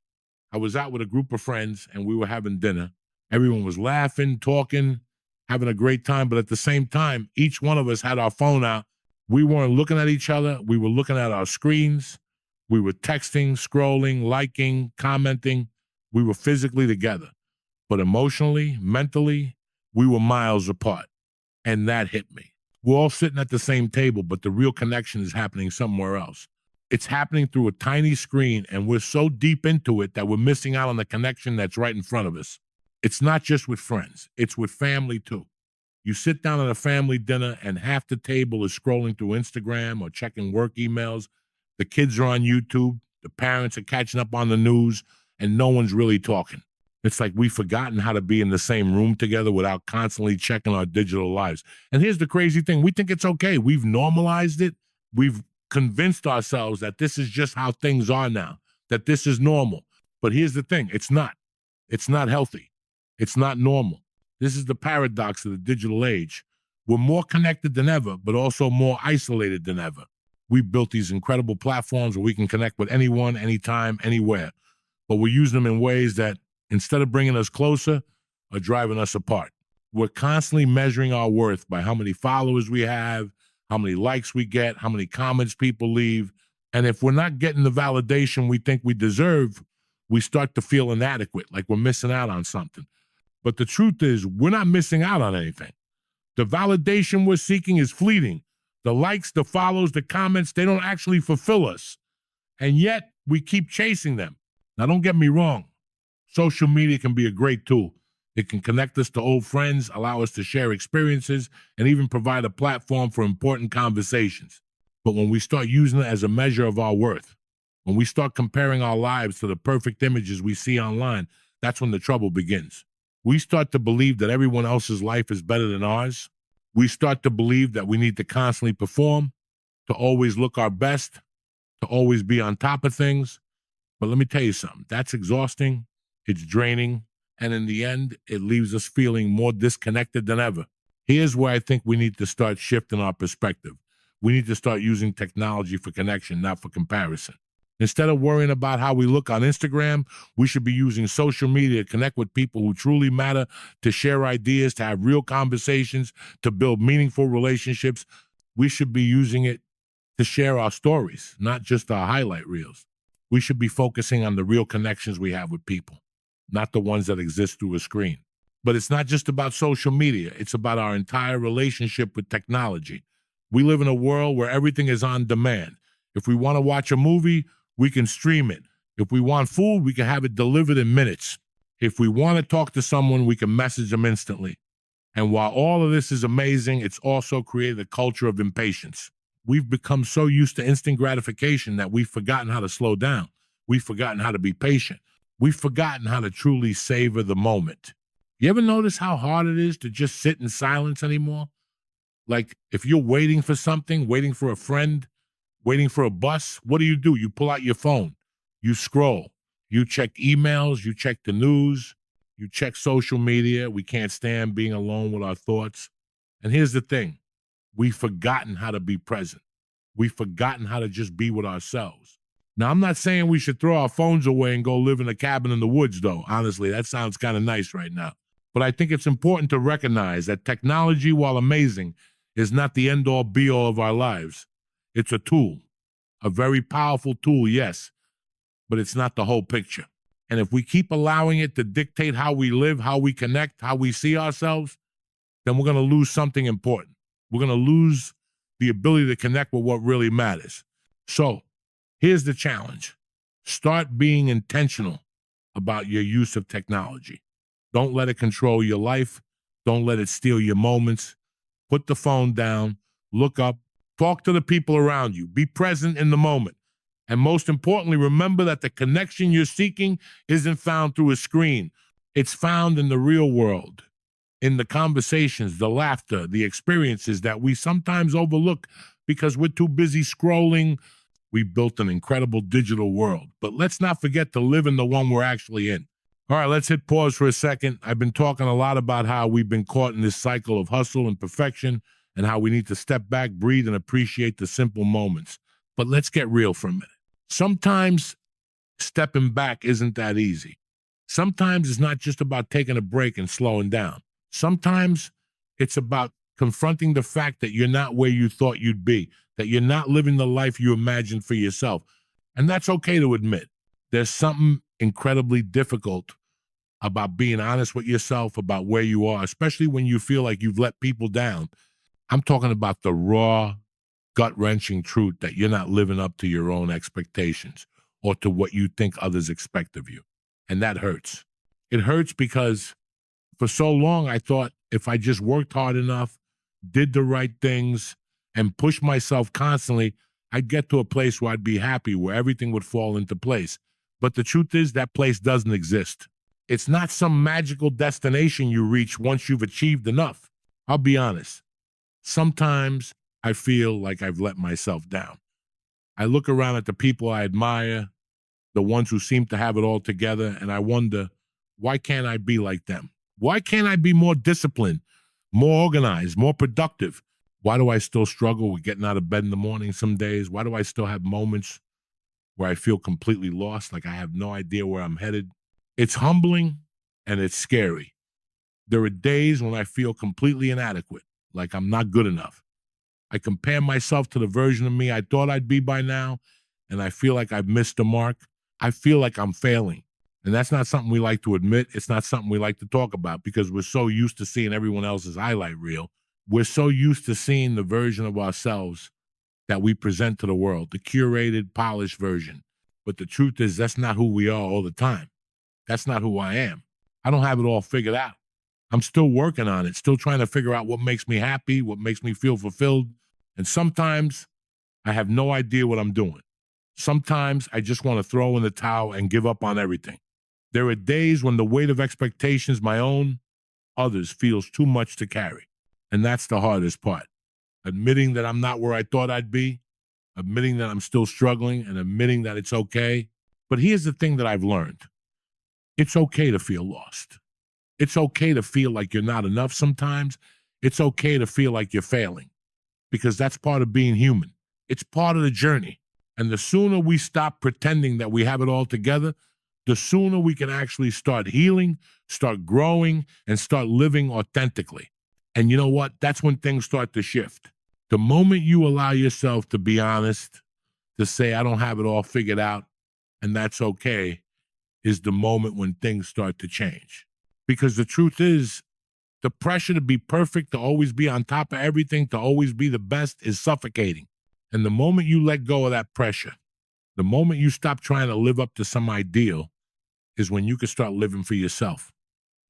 I was out with a group of friends and we were having dinner. Everyone was laughing, talking, having a great time, but at the same time, each one of us had our phone out. We weren't looking at each other. We were looking at our screens. We were texting, scrolling, liking, commenting. We were physically together, but emotionally, mentally, we were miles apart. And that hit me. We're all sitting at the same table, but the real connection is happening somewhere else. It's happening through a tiny screen, and we're so deep into it that we're missing out on the connection that's right in front of us. It's not just with friends, it's with family too. You sit down at a family dinner, and half the table is scrolling through Instagram or checking work emails. The kids are on YouTube, the parents are catching up on the news, and no one's really talking. It's like we've forgotten how to be in the same room together without constantly checking our digital lives. And here's the crazy thing. We think it's okay. We've normalized it. We've convinced ourselves that this is just how things are now, that this is normal. But here's the thing. It's not. It's not healthy. It's not normal. This is the paradox of the digital age. We're more connected than ever, but also more isolated than ever. We built these incredible platforms where we can connect with anyone, anytime, anywhere. But we're using them in ways that, instead of bringing us closer, are driving us apart. We're constantly measuring our worth by how many followers we have, how many likes we get, how many comments people leave. And if we're not getting the validation we think we deserve, we start to feel inadequate, like we're missing out on something. But the truth is, we're not missing out on anything. The validation we're seeking is fleeting. The likes, the follows, the comments, they don't actually fulfill us. And yet we keep chasing them. Now, don't get me wrong. Social media can be a great tool. It can connect us to old friends, allow us to share experiences, and even provide a platform for important conversations. But when we start using it as a measure of our worth, when we start comparing our lives to the perfect images we see online, that's when the trouble begins. We start to believe that everyone else's life is better than ours. We start to believe that we need to constantly perform, to always look our best, to always be on top of things. But let me tell you something, that's exhausting, it's draining, and in the end, it leaves us feeling more disconnected than ever. Here's where I think we need to start shifting our perspective. We need to start using technology for connection, not for comparison. Instead of worrying about how we look on Instagram, we should be using social media to connect with people who truly matter, to share ideas, to have real conversations, to build meaningful relationships. We should be using it to share our stories, not just our highlight reels. We should be focusing on the real connections we have with people, not the ones that exist through a screen. But it's not just about social media. It's about our entire relationship with technology. We live in a world where everything is on demand. If we want to watch a movie, we can stream it. If we want food, we can have it delivered in minutes. If we want to talk to someone, we can message them instantly. And while all of this is amazing, it's also created a culture of impatience. We've become so used to instant gratification that we've forgotten how to slow down. We've forgotten how to be patient. We've forgotten how to truly savor the moment. You ever notice how hard it is to just sit in silence anymore? Like if you're waiting for something, waiting for a friend, waiting for a bus, what do? You pull out your phone, you scroll, you check emails, you check the news, you check social media. We can't stand being alone with our thoughts. And here's the thing, we've forgotten how to be present. We've forgotten how to just be with ourselves. Now, I'm not saying we should throw our phones away and go live in a cabin in the woods, though. Honestly, that sounds kind of nice right now. But I think it's important to recognize that technology, while amazing, is not the end-all, be-all of our lives. It's a tool, a very powerful tool, yes, but it's not the whole picture. And if we keep allowing it to dictate how we live, how we connect, how we see ourselves, then we're going to lose something important. We're going to lose the ability to connect with what really matters. So here's the challenge. Start being intentional about your use of technology. Don't let it control your life. Don't let it steal your moments. Put the phone down, look up, talk to the people around you, be present in the moment. And most importantly, remember that the connection you're seeking isn't found through a screen. It's found in the real world, in the conversations, the laughter, the experiences that we sometimes overlook because we're too busy scrolling. We built an incredible digital world, but let's not forget to live in the one we're actually in. All right, let's hit pause for a second. I've been talking a lot about how we've been caught in this cycle of hustle and perfection and how we need to step back, breathe, and appreciate the simple moments. But let's get real for a minute. Sometimes stepping back isn't that easy. Sometimes it's not just about taking a break and slowing down. Sometimes it's about confronting the fact that you're not where you thought you'd be, that you're not living the life you imagined for yourself. And that's okay to admit. There's something incredibly difficult about being honest with yourself about where you are, especially when you feel like you've let people down. I'm talking about the raw, gut-wrenching truth that you're not living up to your own expectations or to what you think others expect of you. And that hurts. It hurts because for so long I thought if I just worked hard enough, did the right things, and pushed myself constantly, I'd get to a place where I'd be happy, where everything would fall into place. But the truth is that place doesn't exist. It's not some magical destination you reach once you've achieved enough. I'll be honest. Sometimes I feel like I've let myself down. I look around at the people I admire, the ones who seem to have it all together, and I wonder, why can't I be like them? Why can't I be more disciplined, more organized, more productive? Why do I still struggle with getting out of bed in the morning some days? Why do I still have moments where I feel completely lost, like I have no idea where I'm headed? It's humbling and it's scary. There are days when I feel completely inadequate, like I'm not good enough. I compare myself to the version of me I thought I'd be by now, and I feel like I've missed the mark. I feel like I'm failing. And that's not something we like to admit. It's not something we like to talk about because we're so used to seeing everyone else's highlight reel. We're so used to seeing the version of ourselves that we present to the world, the curated, polished version. But the truth is, that's not who we are all the time. That's not who I am. I don't have it all figured out. I'm still working on it, still trying to figure out what makes me happy, what makes me feel fulfilled. And sometimes I have no idea what I'm doing. Sometimes I just want to throw in the towel and give up on everything. There are days when the weight of expectations, my own, others, feels too much to carry. And that's the hardest part. Admitting that I'm not where I thought I'd be, admitting that I'm still struggling, and admitting that it's okay. But here's the thing that I've learned. It's okay to feel lost. It's okay to feel like you're not enough sometimes. It's okay to feel like you're failing, because that's part of being human. It's part of the journey. And the sooner we stop pretending that we have it all together, the sooner we can actually start healing, start growing, and start living authentically. And you know what? That's when things start to shift. The moment you allow yourself to be honest, to say, I don't have it all figured out, and that's okay, is the moment when things start to change. Because the truth is, the pressure to be perfect, to always be on top of everything, to always be the best is suffocating. And the moment you let go of that pressure, the moment you stop trying to live up to some ideal, is when you can start living for yourself,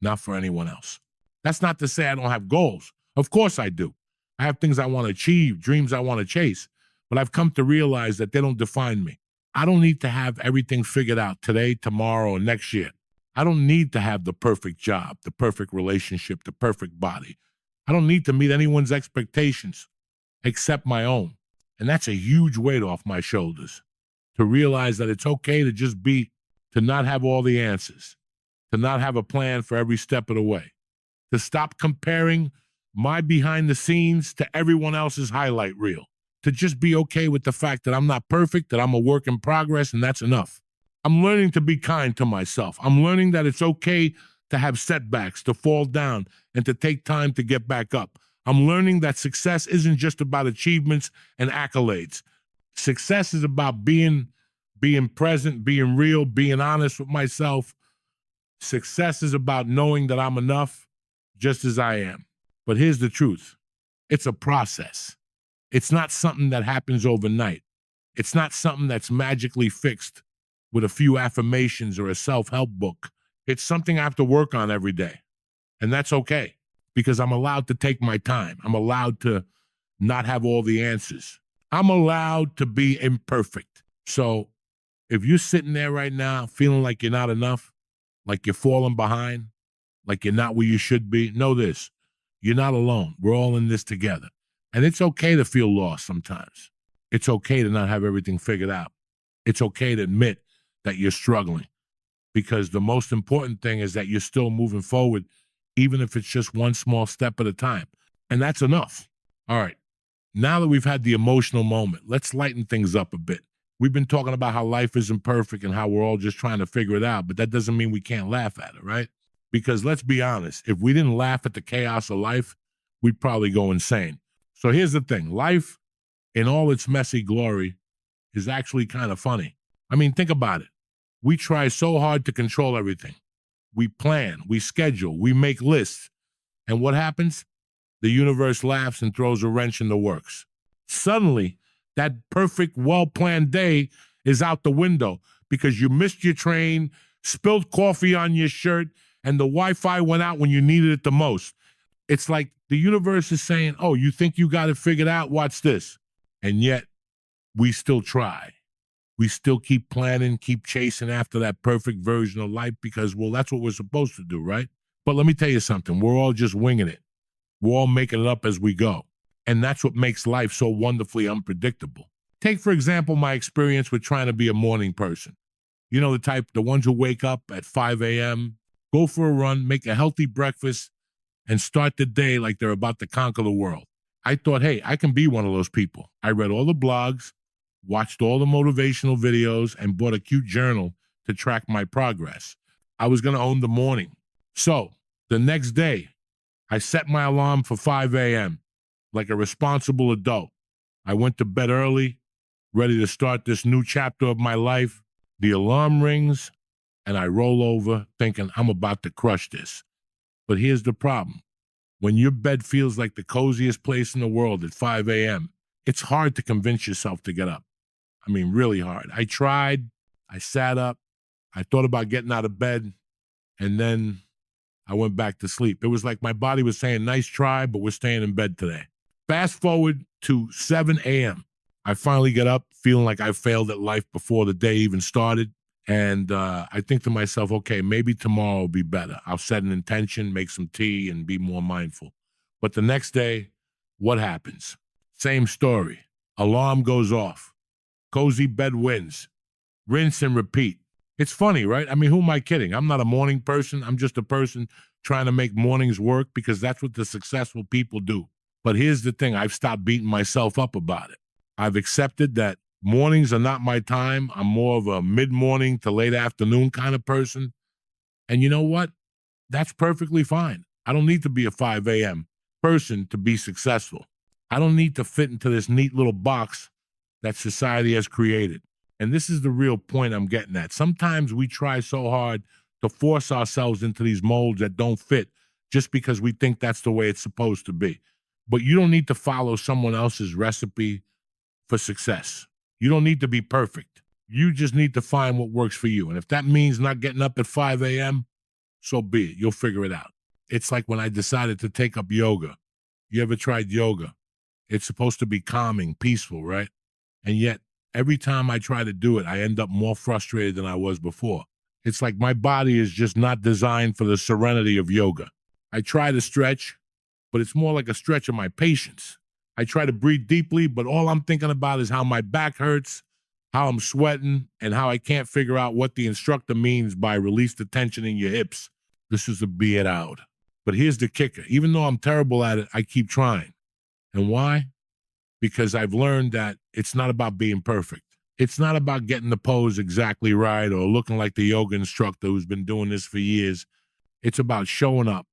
not for anyone else. That's not to say I don't have goals. Of course I do. I have things I want to achieve, dreams I want to chase, but I've come to realize that they don't define me. I don't need to have everything figured out today, tomorrow, or next year. I don't need to have the perfect job, the perfect relationship, the perfect body. I don't need to meet anyone's expectations except my own. And that's a huge weight off my shoulders, to realize that it's okay to just be, to not have all the answers, to not have a plan for every step of the way, to stop comparing my behind the scenes to everyone else's highlight reel, to just be okay with the fact that I'm not perfect, that I'm a work in progress, and that's enough. I'm learning to be kind to myself. I'm learning that it's okay to have setbacks, to fall down, and to take time to get back up. I'm learning that success isn't just about achievements and accolades. Success is about being present, being real, being honest with myself. Success is about knowing that I'm enough just as I am. But here's the truth. It's a process. It's not something that happens overnight. It's not something that's magically fixed with a few affirmations or a self-help book. It's something I have to work on every day. And that's okay, because I'm allowed to take my time. I'm allowed to not have all the answers. I'm allowed to be imperfect. So if you're sitting there right now feeling like you're not enough, like you're falling behind, like you're not where you should be, know this. You're not alone. We're all in this together. And it's okay to feel lost sometimes. It's okay to not have everything figured out. It's okay to admit that you're struggling, because the most important thing is that you're still moving forward, even if it's just one small step at a time. And that's enough. All right. Now that we've had the emotional moment, let's lighten things up a bit. We've been talking about how life isn't perfect and how we're all just trying to figure it out, but that doesn't mean we can't laugh at it, right? Because let's be honest, if we didn't laugh at the chaos of life, we'd probably go insane. So here's the thing. Life, in all its messy glory, is actually kind of funny. I mean, think about it. We try so hard to control everything. We plan, we schedule, we make lists. And what happens? The universe laughs and throws a wrench in the works. Suddenly, that perfect, well-planned day is out the window because you missed your train, spilled coffee on your shirt, and the Wi-Fi went out when you needed it the most. It's like the universe is saying, oh, you think you got it figured out? Watch this. And yet, we still try. We still keep planning, keep chasing after that perfect version of life because, well, that's what we're supposed to do, right? But let me tell you something. We're all just winging it. We're all making it up as we go. And that's what makes life so wonderfully unpredictable. Take, for example, my experience with trying to be a morning person. You know, the ones who wake up at 5 a.m., go for a run, make a healthy breakfast, and start the day like they're about to conquer the world. I thought, hey, I can be one of those people. I read all the blogs, watched all the motivational videos, and bought a cute journal to track my progress. I was going to own the morning. So the next day, I set my alarm for 5 a.m. like a responsible adult. I went to bed early, ready to start this new chapter of my life. The alarm rings, and I roll over thinking I'm about to crush this. But here's the problem. When your bed feels like the coziest place in the world at 5 a.m., it's hard to convince yourself to get up. I mean, really hard. I tried, I sat up, I thought about getting out of bed, and then I went back to sleep. It was like my body was saying, nice try, but we're staying in bed today. Fast forward to 7 a.m. I finally get up feeling like I failed at life before the day even started. And I think to myself, okay, maybe tomorrow will be better. I'll set an intention, make some tea, and be more mindful. But the next day, what happens? Same story. Alarm goes off. Cozy bed wins. Rinse and repeat. It's funny, right? I mean, who am I kidding? I'm not a morning person. I'm just a person trying to make mornings work because that's what the successful people do. But here's the thing. I've stopped beating myself up about it. I've accepted that mornings are not my time. I'm more of a mid-morning to late afternoon kind of person. And you know what? That's perfectly fine. I don't need to be a 5 a.m. person to be successful. I don't need to fit into this neat little box that society has created. And this is the real point I'm getting at. Sometimes we try so hard to force ourselves into these molds that don't fit just because we think that's the way it's supposed to be. But you don't need to follow someone else's recipe for success. You don't need to be perfect. You just need to find what works for you. And if that means not getting up at 5 a.m., so be it. You'll figure it out. It's like when I decided to take up yoga. You ever tried yoga? It's supposed to be calming, peaceful, right? And yet, every time I try to do it, I end up more frustrated than I was before. It's like my body is just not designed for the serenity of yoga. I try to stretch, but it's more like a stretch of my patience. I try to breathe deeply, but all I'm thinking about is how my back hurts, how I'm sweating, and how I can't figure out what the instructor means by release the tension in your hips. This is a be it out. But here's the kicker. Even though I'm terrible at it, I keep trying. And why? Because I've learned that it's not about being perfect. It's not about getting the pose exactly right or looking like the yoga instructor who's been doing this for years. It's about showing up.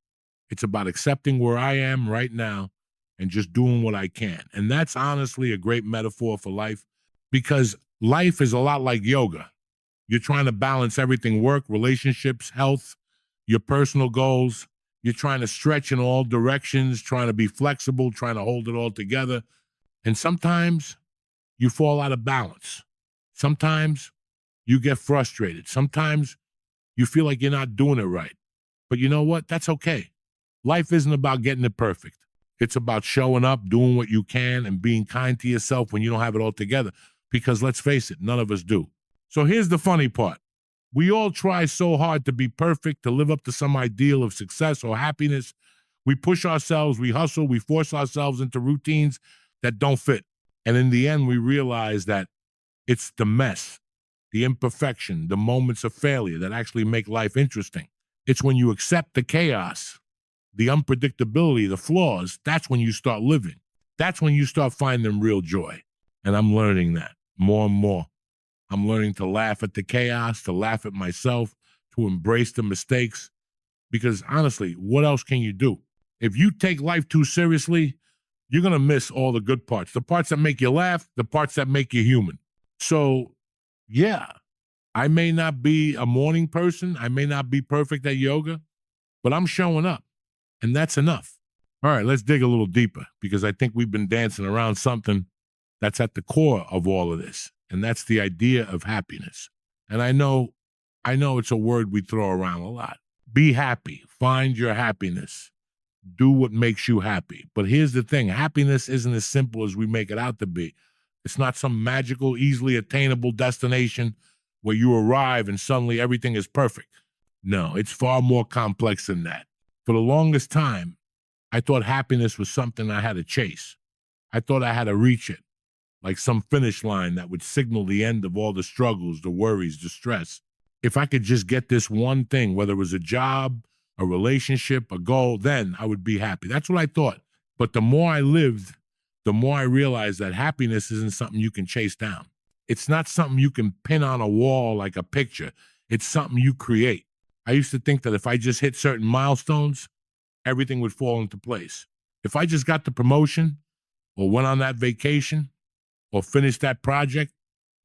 It's about accepting where I am right now and just doing what I can. And that's honestly a great metaphor for life because life is a lot like yoga. You're trying to balance everything: work, relationships, health, your personal goals. You're trying to stretch in all directions, trying to be flexible, trying to hold it all together. And sometimes you fall out of balance. Sometimes you get frustrated. Sometimes you feel like you're not doing it right. But you know what? That's okay. Life isn't about getting it perfect. It's about showing up, doing what you can, and being kind to yourself when you don't have it all together. Because let's face it, none of us do. So here's the funny part. We all try so hard to be perfect, to live up to some ideal of success or happiness. We push ourselves, we hustle, we force ourselves into routines that don't fit. And in the end, we realize that it's the mess, the imperfection, the moments of failure that actually make life interesting. It's when you accept the chaos, the unpredictability, the flaws, that's when you start living. That's when you start finding real joy. And I'm learning that more and more. I'm learning to laugh at the chaos, to laugh at myself, to embrace the mistakes. Because honestly, what else can you do? If you take life too seriously, you're going to miss all the good parts, the parts that make you laugh, the parts that make you human. So, yeah, I may not be a morning person. I may not be perfect at yoga, but I'm showing up, and that's enough. All right, let's dig a little deeper because I think we've been dancing around something that's at the core of all of this, and that's the idea of happiness. And I know it's a word we throw around a lot. Be happy. Find your happiness. Do what makes you happy. But here's the thing. Happiness isn't as simple as we make it out to be. It's not some magical, easily attainable destination where you arrive and suddenly everything is perfect. No, it's far more complex than that. For the longest time, I thought happiness was something I had to chase. I thought I had to reach it, like some finish line that would signal the end of all the struggles, the worries, the stress. If I could just get this one thing, whether it was a job, a relationship, a goal, then I would be happy. That's what I thought. But the more I lived, the more I realized that happiness isn't something you can chase down. It's not something you can pin on a wall like a picture. It's something you create. I used to think that if I just hit certain milestones, everything would fall into place. If I just got the promotion or went on that vacation or finished that project,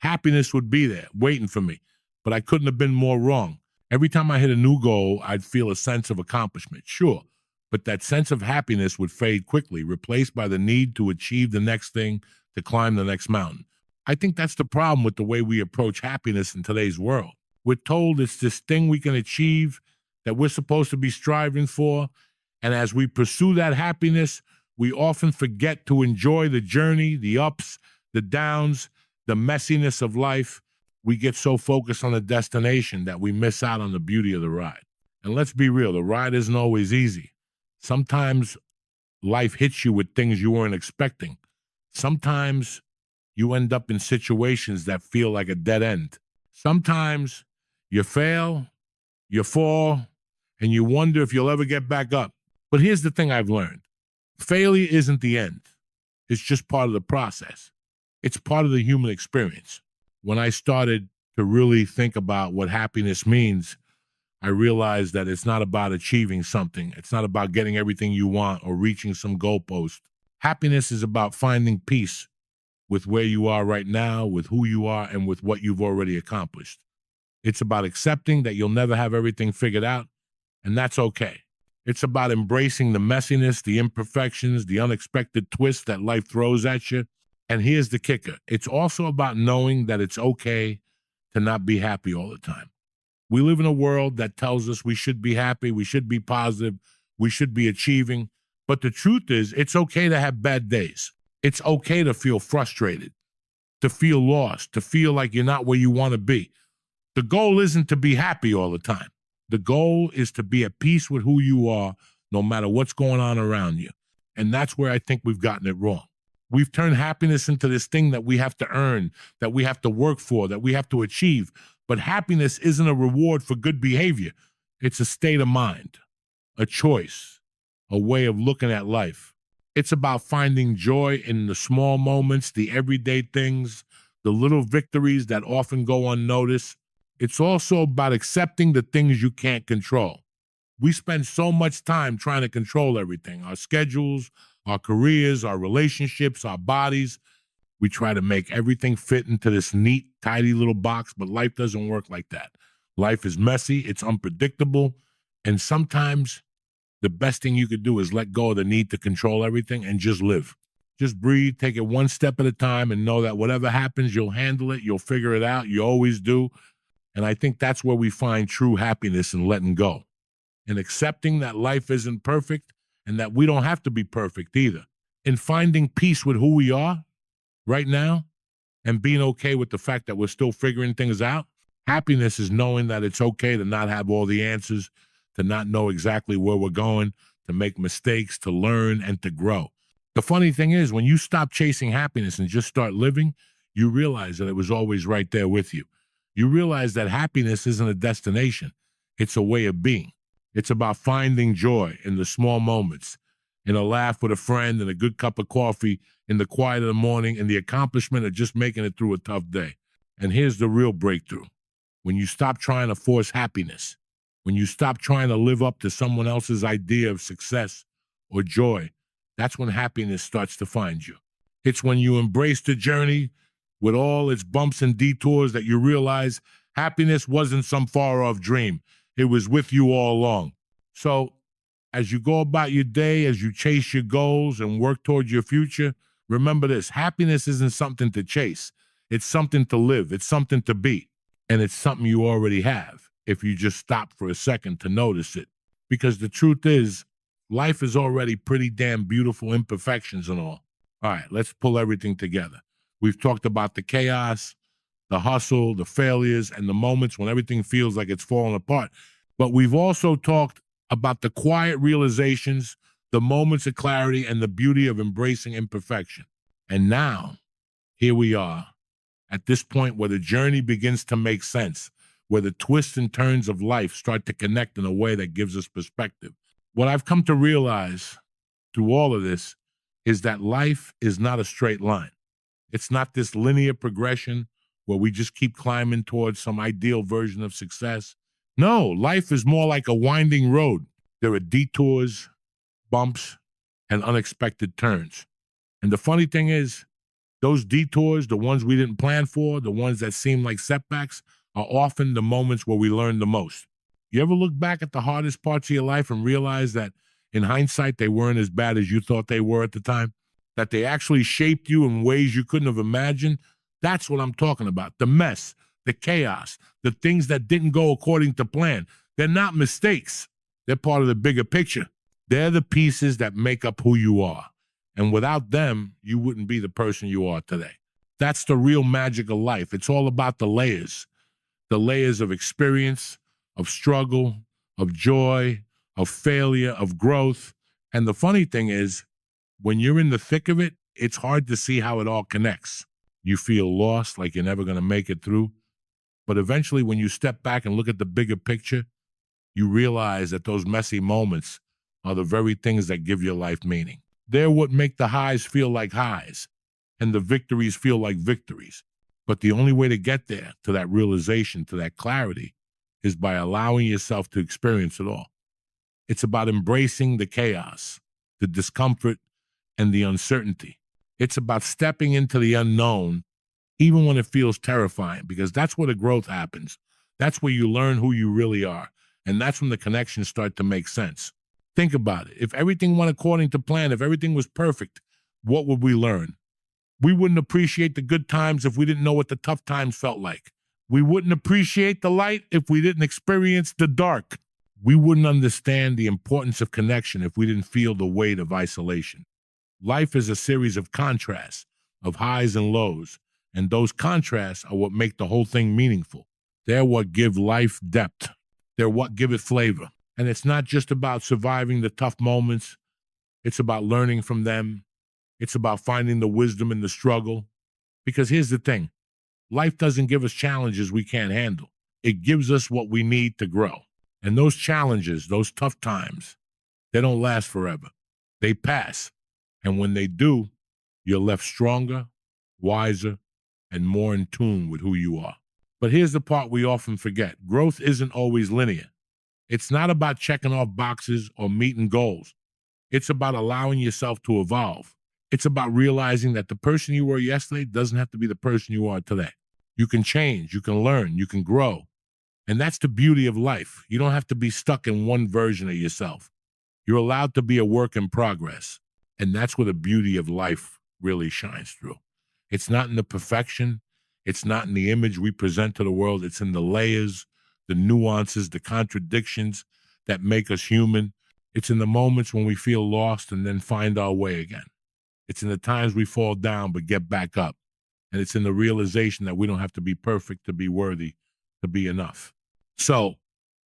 happiness would be there waiting for me. But I couldn't have been more wrong. Every time I hit a new goal, I'd feel a sense of accomplishment. Sure, But that sense of happiness would fade quickly, replaced by the need to achieve the next thing, to climb the next mountain. I think that's the problem with the way we approach happiness in today's world. We're told it's this thing we can achieve that we're supposed to be striving for. And as we pursue that happiness, we often forget to enjoy the journey, the ups, the downs, the messiness of life. We get so focused on the destination that we miss out on the beauty of the ride. And let's be real, the ride isn't always easy. Sometimes life hits you with things you weren't expecting. Sometimes you end up in situations that feel like a dead end. Sometimes you fail, you fall, and you wonder if you'll ever get back up. But here's the thing I've learned. Failure isn't the end. It's just part of the process. It's part of the human experience. When I started to really think about what happiness means, I realized that it's not about achieving something. It's not about getting everything you want or reaching some goalpost. Happiness is about finding peace with where you are right now, with who you are, and with what you've already accomplished. It's about accepting that you'll never have everything figured out, and that's okay. It's about embracing the messiness, the imperfections, the unexpected twists that life throws at you. And here's the kicker. It's also about knowing that it's okay to not be happy all the time. We live in a world that tells us we should be happy, we should be positive, we should be achieving. But the truth is, it's okay to have bad days. It's okay to feel frustrated, to feel lost, to feel like you're not where you want to be. The goal isn't to be happy all the time. The goal is to be at peace with who you are, no matter what's going on around you. And that's where I think we've gotten it wrong. We've turned happiness into this thing that we have to earn, that we have to work for, that we have to achieve. But happiness isn't a reward for good behavior. It's a state of mind, a choice, a way of looking at life. It's about finding joy in the small moments, the everyday things, the little victories that often go unnoticed. It's also about accepting the things you can't control. We spend so much time trying to control everything, our schedules, our careers, our relationships, our bodies. We try to make everything fit into this neat, tidy little box, but life doesn't work like that. Life is messy, it's unpredictable, and sometimes the best thing you could do is let go of the need to control everything and just live. Just breathe, take it one step at a time, and know that whatever happens, you'll handle it, you'll figure it out, you always do. And I think that's where we find true happiness in letting go and accepting that life isn't perfect and that we don't have to be perfect either. In finding peace with who we are right now and being okay with the fact that we're still figuring things out, happiness is knowing that it's okay to not have all the answers, to not know exactly where we're going, to make mistakes, to learn, and to grow. The funny thing is, when you stop chasing happiness and just start living, you realize that it was always right there with you. You realize that happiness isn't a destination. It's a way of being. It's about finding joy in the small moments, in a laugh with a friend, in a good cup of coffee, in the quiet of the morning, in the accomplishment of just making it through a tough day. And here's the real breakthrough. When you stop trying to force happiness, when you stop trying to live up to someone else's idea of success or joy, that's when happiness starts to find you. It's when you embrace the journey with all its bumps and detours that you realize happiness wasn't some far-off dream. It was with you all along. So as you go about your day, as you chase your goals and work towards your future, remember this: happiness isn't something to chase. It's something to live. It's something to be. And it's something you already have if you just stop for a second to notice it. Because the truth is, life is already pretty damn beautiful, imperfections and all. All right, let's pull everything together. We've talked about the chaos, the hustle, the failures, and the moments when everything feels like it's falling apart. But we've also talked about the quiet realizations, the moments of clarity, and the beauty of embracing imperfection. And now, here we are, at this point where the journey begins to make sense, where the twists and turns of life start to connect in a way that gives us perspective. What I've come to realize through all of this is that life is not a straight line. It's not this linear progression where we just keep climbing towards some ideal version of success. No, life is more like a winding road. There are detours, bumps, and unexpected turns. And the funny thing is, those detours, the ones we didn't plan for, the ones that seem like setbacks, are often the moments where we learn the most. You ever look back at the hardest parts of your life and realize that in hindsight, they weren't as bad as you thought they were at the time, that they actually shaped you in ways you couldn't have imagined. That's what I'm talking about. The mess, the chaos, the things that didn't go according to plan. They're not mistakes. They're part of the bigger picture. They're the pieces that make up who you are. And without them, you wouldn't be the person you are today. That's the real magic of life. It's all about the layers of experience, of struggle, of joy, of failure, of growth. And the funny thing is, when you're in the thick of it, it's hard to see how it all connects. You feel lost, like you're never going to make it through. But eventually, when you step back and look at the bigger picture, you realize that those messy moments are the very things that give your life meaning. They're what make the highs feel like highs and the victories feel like victories. But the only way to get there, to that realization, to that clarity, is by allowing yourself to experience it all. It's about embracing the chaos, the discomfort, and the uncertainty. It's about stepping into the unknown, even when it feels terrifying, because that's where the growth happens. That's where you learn who you really are. And that's when the connections start to make sense. Think about it. If everything went according to plan, if everything was perfect, what would we learn? We wouldn't appreciate the good times if we didn't know what the tough times felt like. We wouldn't appreciate the light if we didn't experience the dark. We wouldn't understand the importance of connection if we didn't feel the weight of isolation. Life is a series of contrasts, of highs and lows, and those contrasts are what make the whole thing meaningful. They're what give life depth. They're what give it flavor. And it's not just about surviving the tough moments. It's about learning from them. It's about finding the wisdom in the struggle. Because here's the thing. Life doesn't give us challenges we can't handle. It gives us what we need to grow. And those challenges, those tough times, they don't last forever. They pass. And when they do, you're left stronger, wiser, and more in tune with who you are. But here's the part we often forget. Growth isn't always linear. It's not about checking off boxes or meeting goals. It's about allowing yourself to evolve. It's about realizing that the person you were yesterday doesn't have to be the person you are today. You can change, you can learn, you can grow. And that's the beauty of life. You don't have to be stuck in one version of yourself. You're allowed to be a work in progress. And that's where the beauty of life really shines through. It's not in the perfection. It's not in the image we present to the world. It's in the layers, the nuances, the contradictions that make us human. It's in the moments when we feel lost and then find our way again. It's in the times we fall down but get back up. And it's in the realization that we don't have to be perfect to be worthy, to be enough. So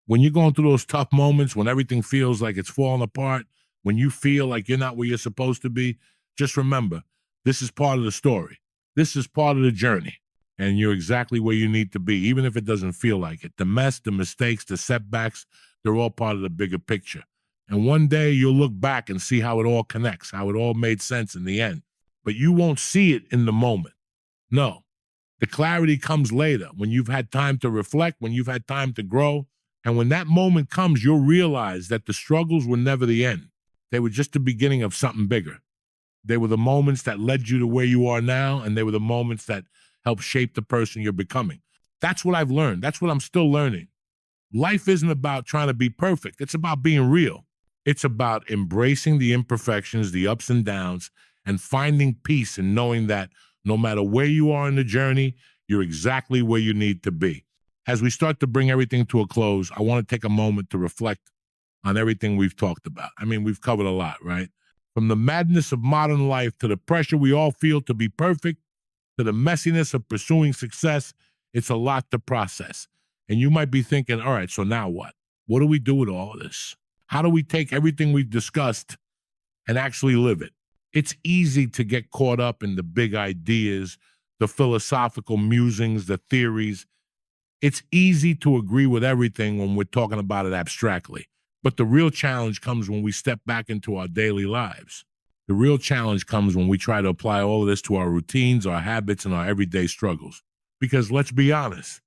when you're going through those tough moments, when everything feels like it's falling apart, when you feel like you're not where you're supposed to be, just remember, this is part of the story. This is part of the journey. And you're exactly where you need to be, even if it doesn't feel like it. The mess, the mistakes, the setbacks, they're all part of the bigger picture. And one day you'll look back and see how it all connects, how it all made sense in the end. But you won't see it in the moment. No. The clarity comes later, when you've had time to reflect, when you've had time to grow. And when that moment comes, you'll realize that the struggles were never the end. They were just the beginning of something bigger. They were the moments that led you to where you are now, and they were the moments that helped shape the person you're becoming. That's what I've learned. That's what I'm still learning. Life isn't about trying to be perfect. It's about being real. It's about embracing the imperfections, the ups and downs, and finding peace in knowing that no matter where you are in the journey, you're exactly where you need to be. As we start to bring everything to a close, I want to take a moment to reflect on everything we've talked about. I mean, we've covered a lot, right? From the madness of modern life to the pressure we all feel to be perfect, to the messiness of pursuing success, it's a lot to process. And you might be thinking, all right, so now what? What do we do with all of this? How do we take everything we've discussed and actually live it? It's easy to get caught up in the big ideas, the philosophical musings, the theories. It's easy to agree with everything when we're talking about it abstractly. But the real challenge comes when we step back into our daily lives. The real challenge comes when we try to apply all of this to our routines, our habits, and our everyday struggles. Because let's be honest,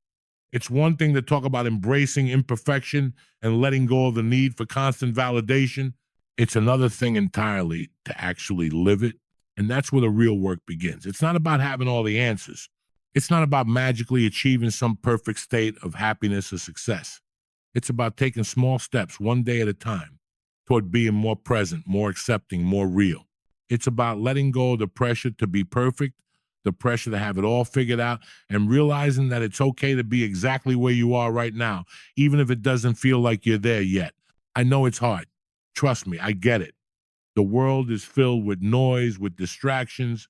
it's one thing to talk about embracing imperfection and letting go of the need for constant validation. It's another thing entirely to actually live it. And that's where the real work begins. It's not about having all the answers. It's not about magically achieving some perfect state of happiness or success. It's about taking small steps one day at a time, toward being more present, more accepting, more real. It's about letting go of the pressure to be perfect, the pressure to have it all figured out, and realizing that it's okay to be exactly where you are right now, even if it doesn't feel like you're there yet. I know it's hard. Trust me, I get it. The world is filled with noise, with distractions,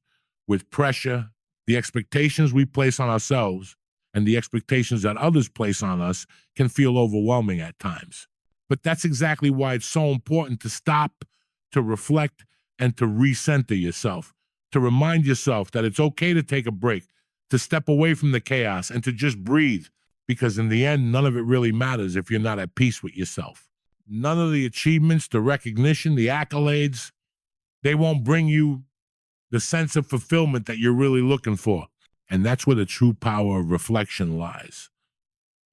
with pressure. The expectations we place on ourselves and the expectations that others place on us can feel overwhelming at times. But that's exactly why it's so important to stop, to reflect, and to recenter yourself, to remind yourself that it's okay to take a break, to step away from the chaos and to just breathe, because in the end, none of it really matters if you're not at peace with yourself. None of the achievements, the recognition, the accolades, they won't bring you the sense of fulfillment that you're really looking for. And that's where the true power of reflection lies.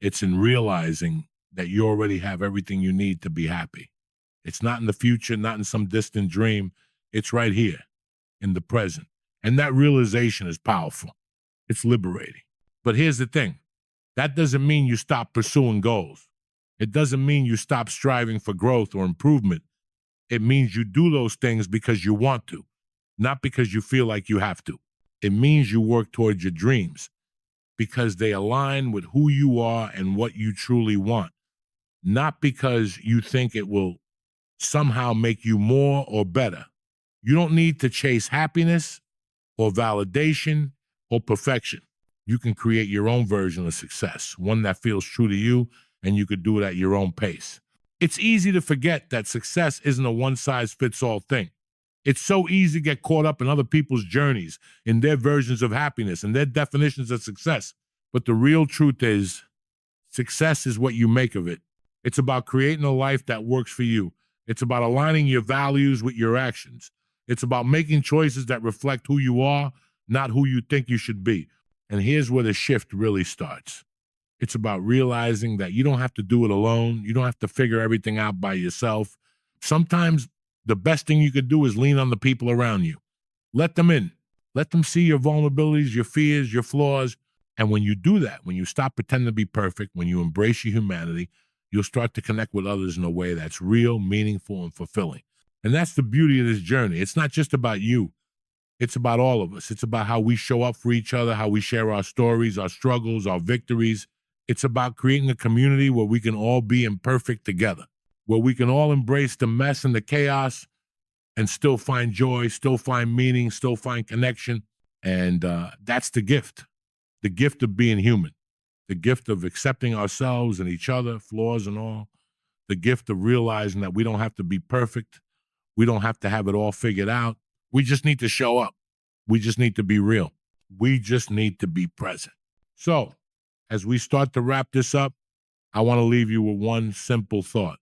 It's in realizing that you already have everything you need to be happy. It's not in the future, not in some distant dream. It's right here in the present. And that realization is powerful. It's liberating. But here's the thing. That doesn't mean you stop pursuing goals. It doesn't mean you stop striving for growth or improvement. It means you do those things because you want to, not because you feel like you have to. It means you work towards your dreams because they align with who you are and what you truly want, not because you think it will somehow make you more or better. You don't need to chase happiness or validation or perfection. You can create your own version of success, one that feels true to you, and you could do it at your own pace. It's easy to forget that success isn't a one-size-fits-all thing. It's so easy to get caught up in other people's journeys, in their versions of happiness and their definitions of success. But the real truth is, success is what you make of it. It's about creating a life that works for you. It's about aligning your values with your actions. It's about making choices that reflect who you are, not who you think you should be. And here's where the shift really starts. It's about realizing that you don't have to do it alone. You don't have to figure everything out by yourself. Sometimes the best thing you could do is lean on the people around you. Let them in. Let them see your vulnerabilities, your fears, your flaws. And when you do that, when you stop pretending to be perfect, when you embrace your humanity, you'll start to connect with others in a way that's real, meaningful, and fulfilling. And that's the beauty of this journey. It's not just about you. It's about all of us. It's about how we show up for each other, how we share our stories, our struggles, our victories. It's about creating a community where we can all be imperfect together, where we can all embrace the mess and the chaos and still find joy, still find meaning, still find connection. And that's the gift of being human, the gift of accepting ourselves and each other, flaws and all, the gift of realizing that we don't have to be perfect. We don't have to have it all figured out. We just need to show up. We just need to be real. We just need to be present. So, as we start to wrap this up, I want to leave you with one simple thought.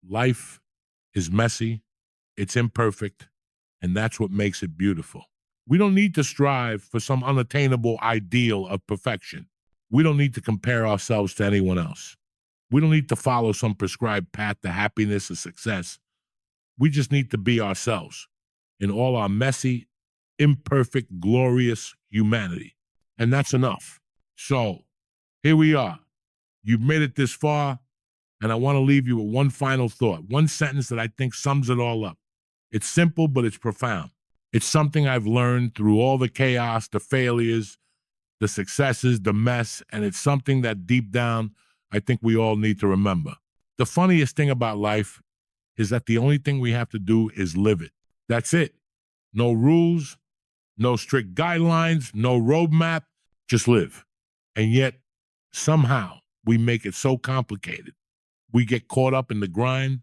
Life is messy, it's imperfect, and that's what makes it beautiful. We don't need to strive for some unattainable ideal of perfection. We don't need to compare ourselves to anyone else. We don't need to follow some prescribed path to happiness or success. We just need to be ourselves in all our messy, imperfect, glorious humanity. And that's enough. So, here we are. You've made it this far, and I want to leave you with one final thought, one sentence that I think sums it all up. It's simple, but it's profound. It's something I've learned through all the chaos, the failures, the successes, the mess, and it's something that deep down, I think we all need to remember. The funniest thing about life is that the only thing we have to do is live it. That's it. No rules, no strict guidelines, no roadmap, just live. And yet, somehow, we make it so complicated. We get caught up in the grind,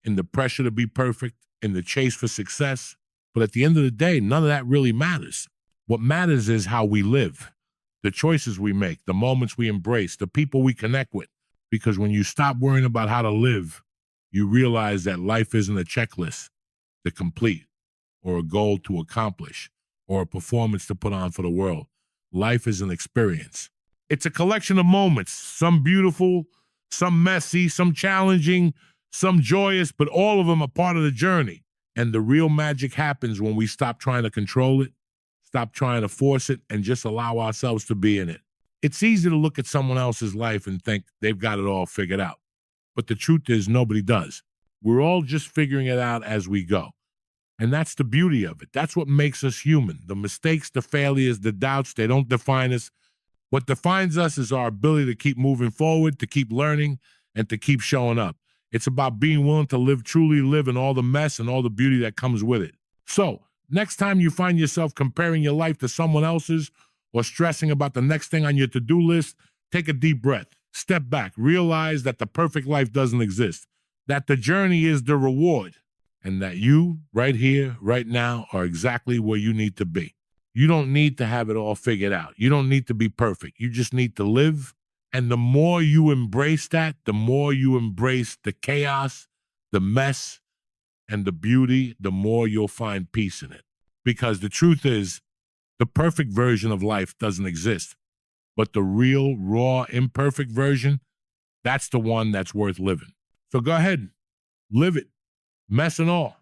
in the pressure to be perfect, in the chase for success. But at the end of the day, none of that really matters. What matters is how we live, the choices we make, the moments we embrace, the people we connect with. Because when you stop worrying about how to live, you realize that life isn't a checklist to complete or a goal to accomplish or a performance to put on for the world. Life is an experience. It's a collection of moments, some beautiful, some messy, some challenging, some joyous, but all of them are part of the journey. And the real magic happens when we stop trying to control it, stop trying to force it, and just allow ourselves to be in it. It's easy to look at someone else's life and think they've got it all figured out. But the truth is nobody does. We're all just figuring it out as we go. And that's the beauty of it. That's what makes us human. The mistakes, the failures, the doubts, they don't define us. What defines us is our ability to keep moving forward, to keep learning, and to keep showing up. It's about being willing to truly live in all the mess and all the beauty that comes with it. So, next time you find yourself comparing your life to someone else's or stressing about the next thing on your to-do list, take a deep breath, step back, realize that the perfect life doesn't exist, that the journey is the reward, and that you, right here, right now, are exactly where you need to be. You don't need to have it all figured out. You don't need to be perfect. You just need to live. And the more you embrace that, the more you embrace the chaos, the mess, and the beauty, the more you'll find peace in it. Because the truth is, the perfect version of life doesn't exist. But the real, raw, imperfect version, that's the one that's worth living. So go ahead, live it, mess and all.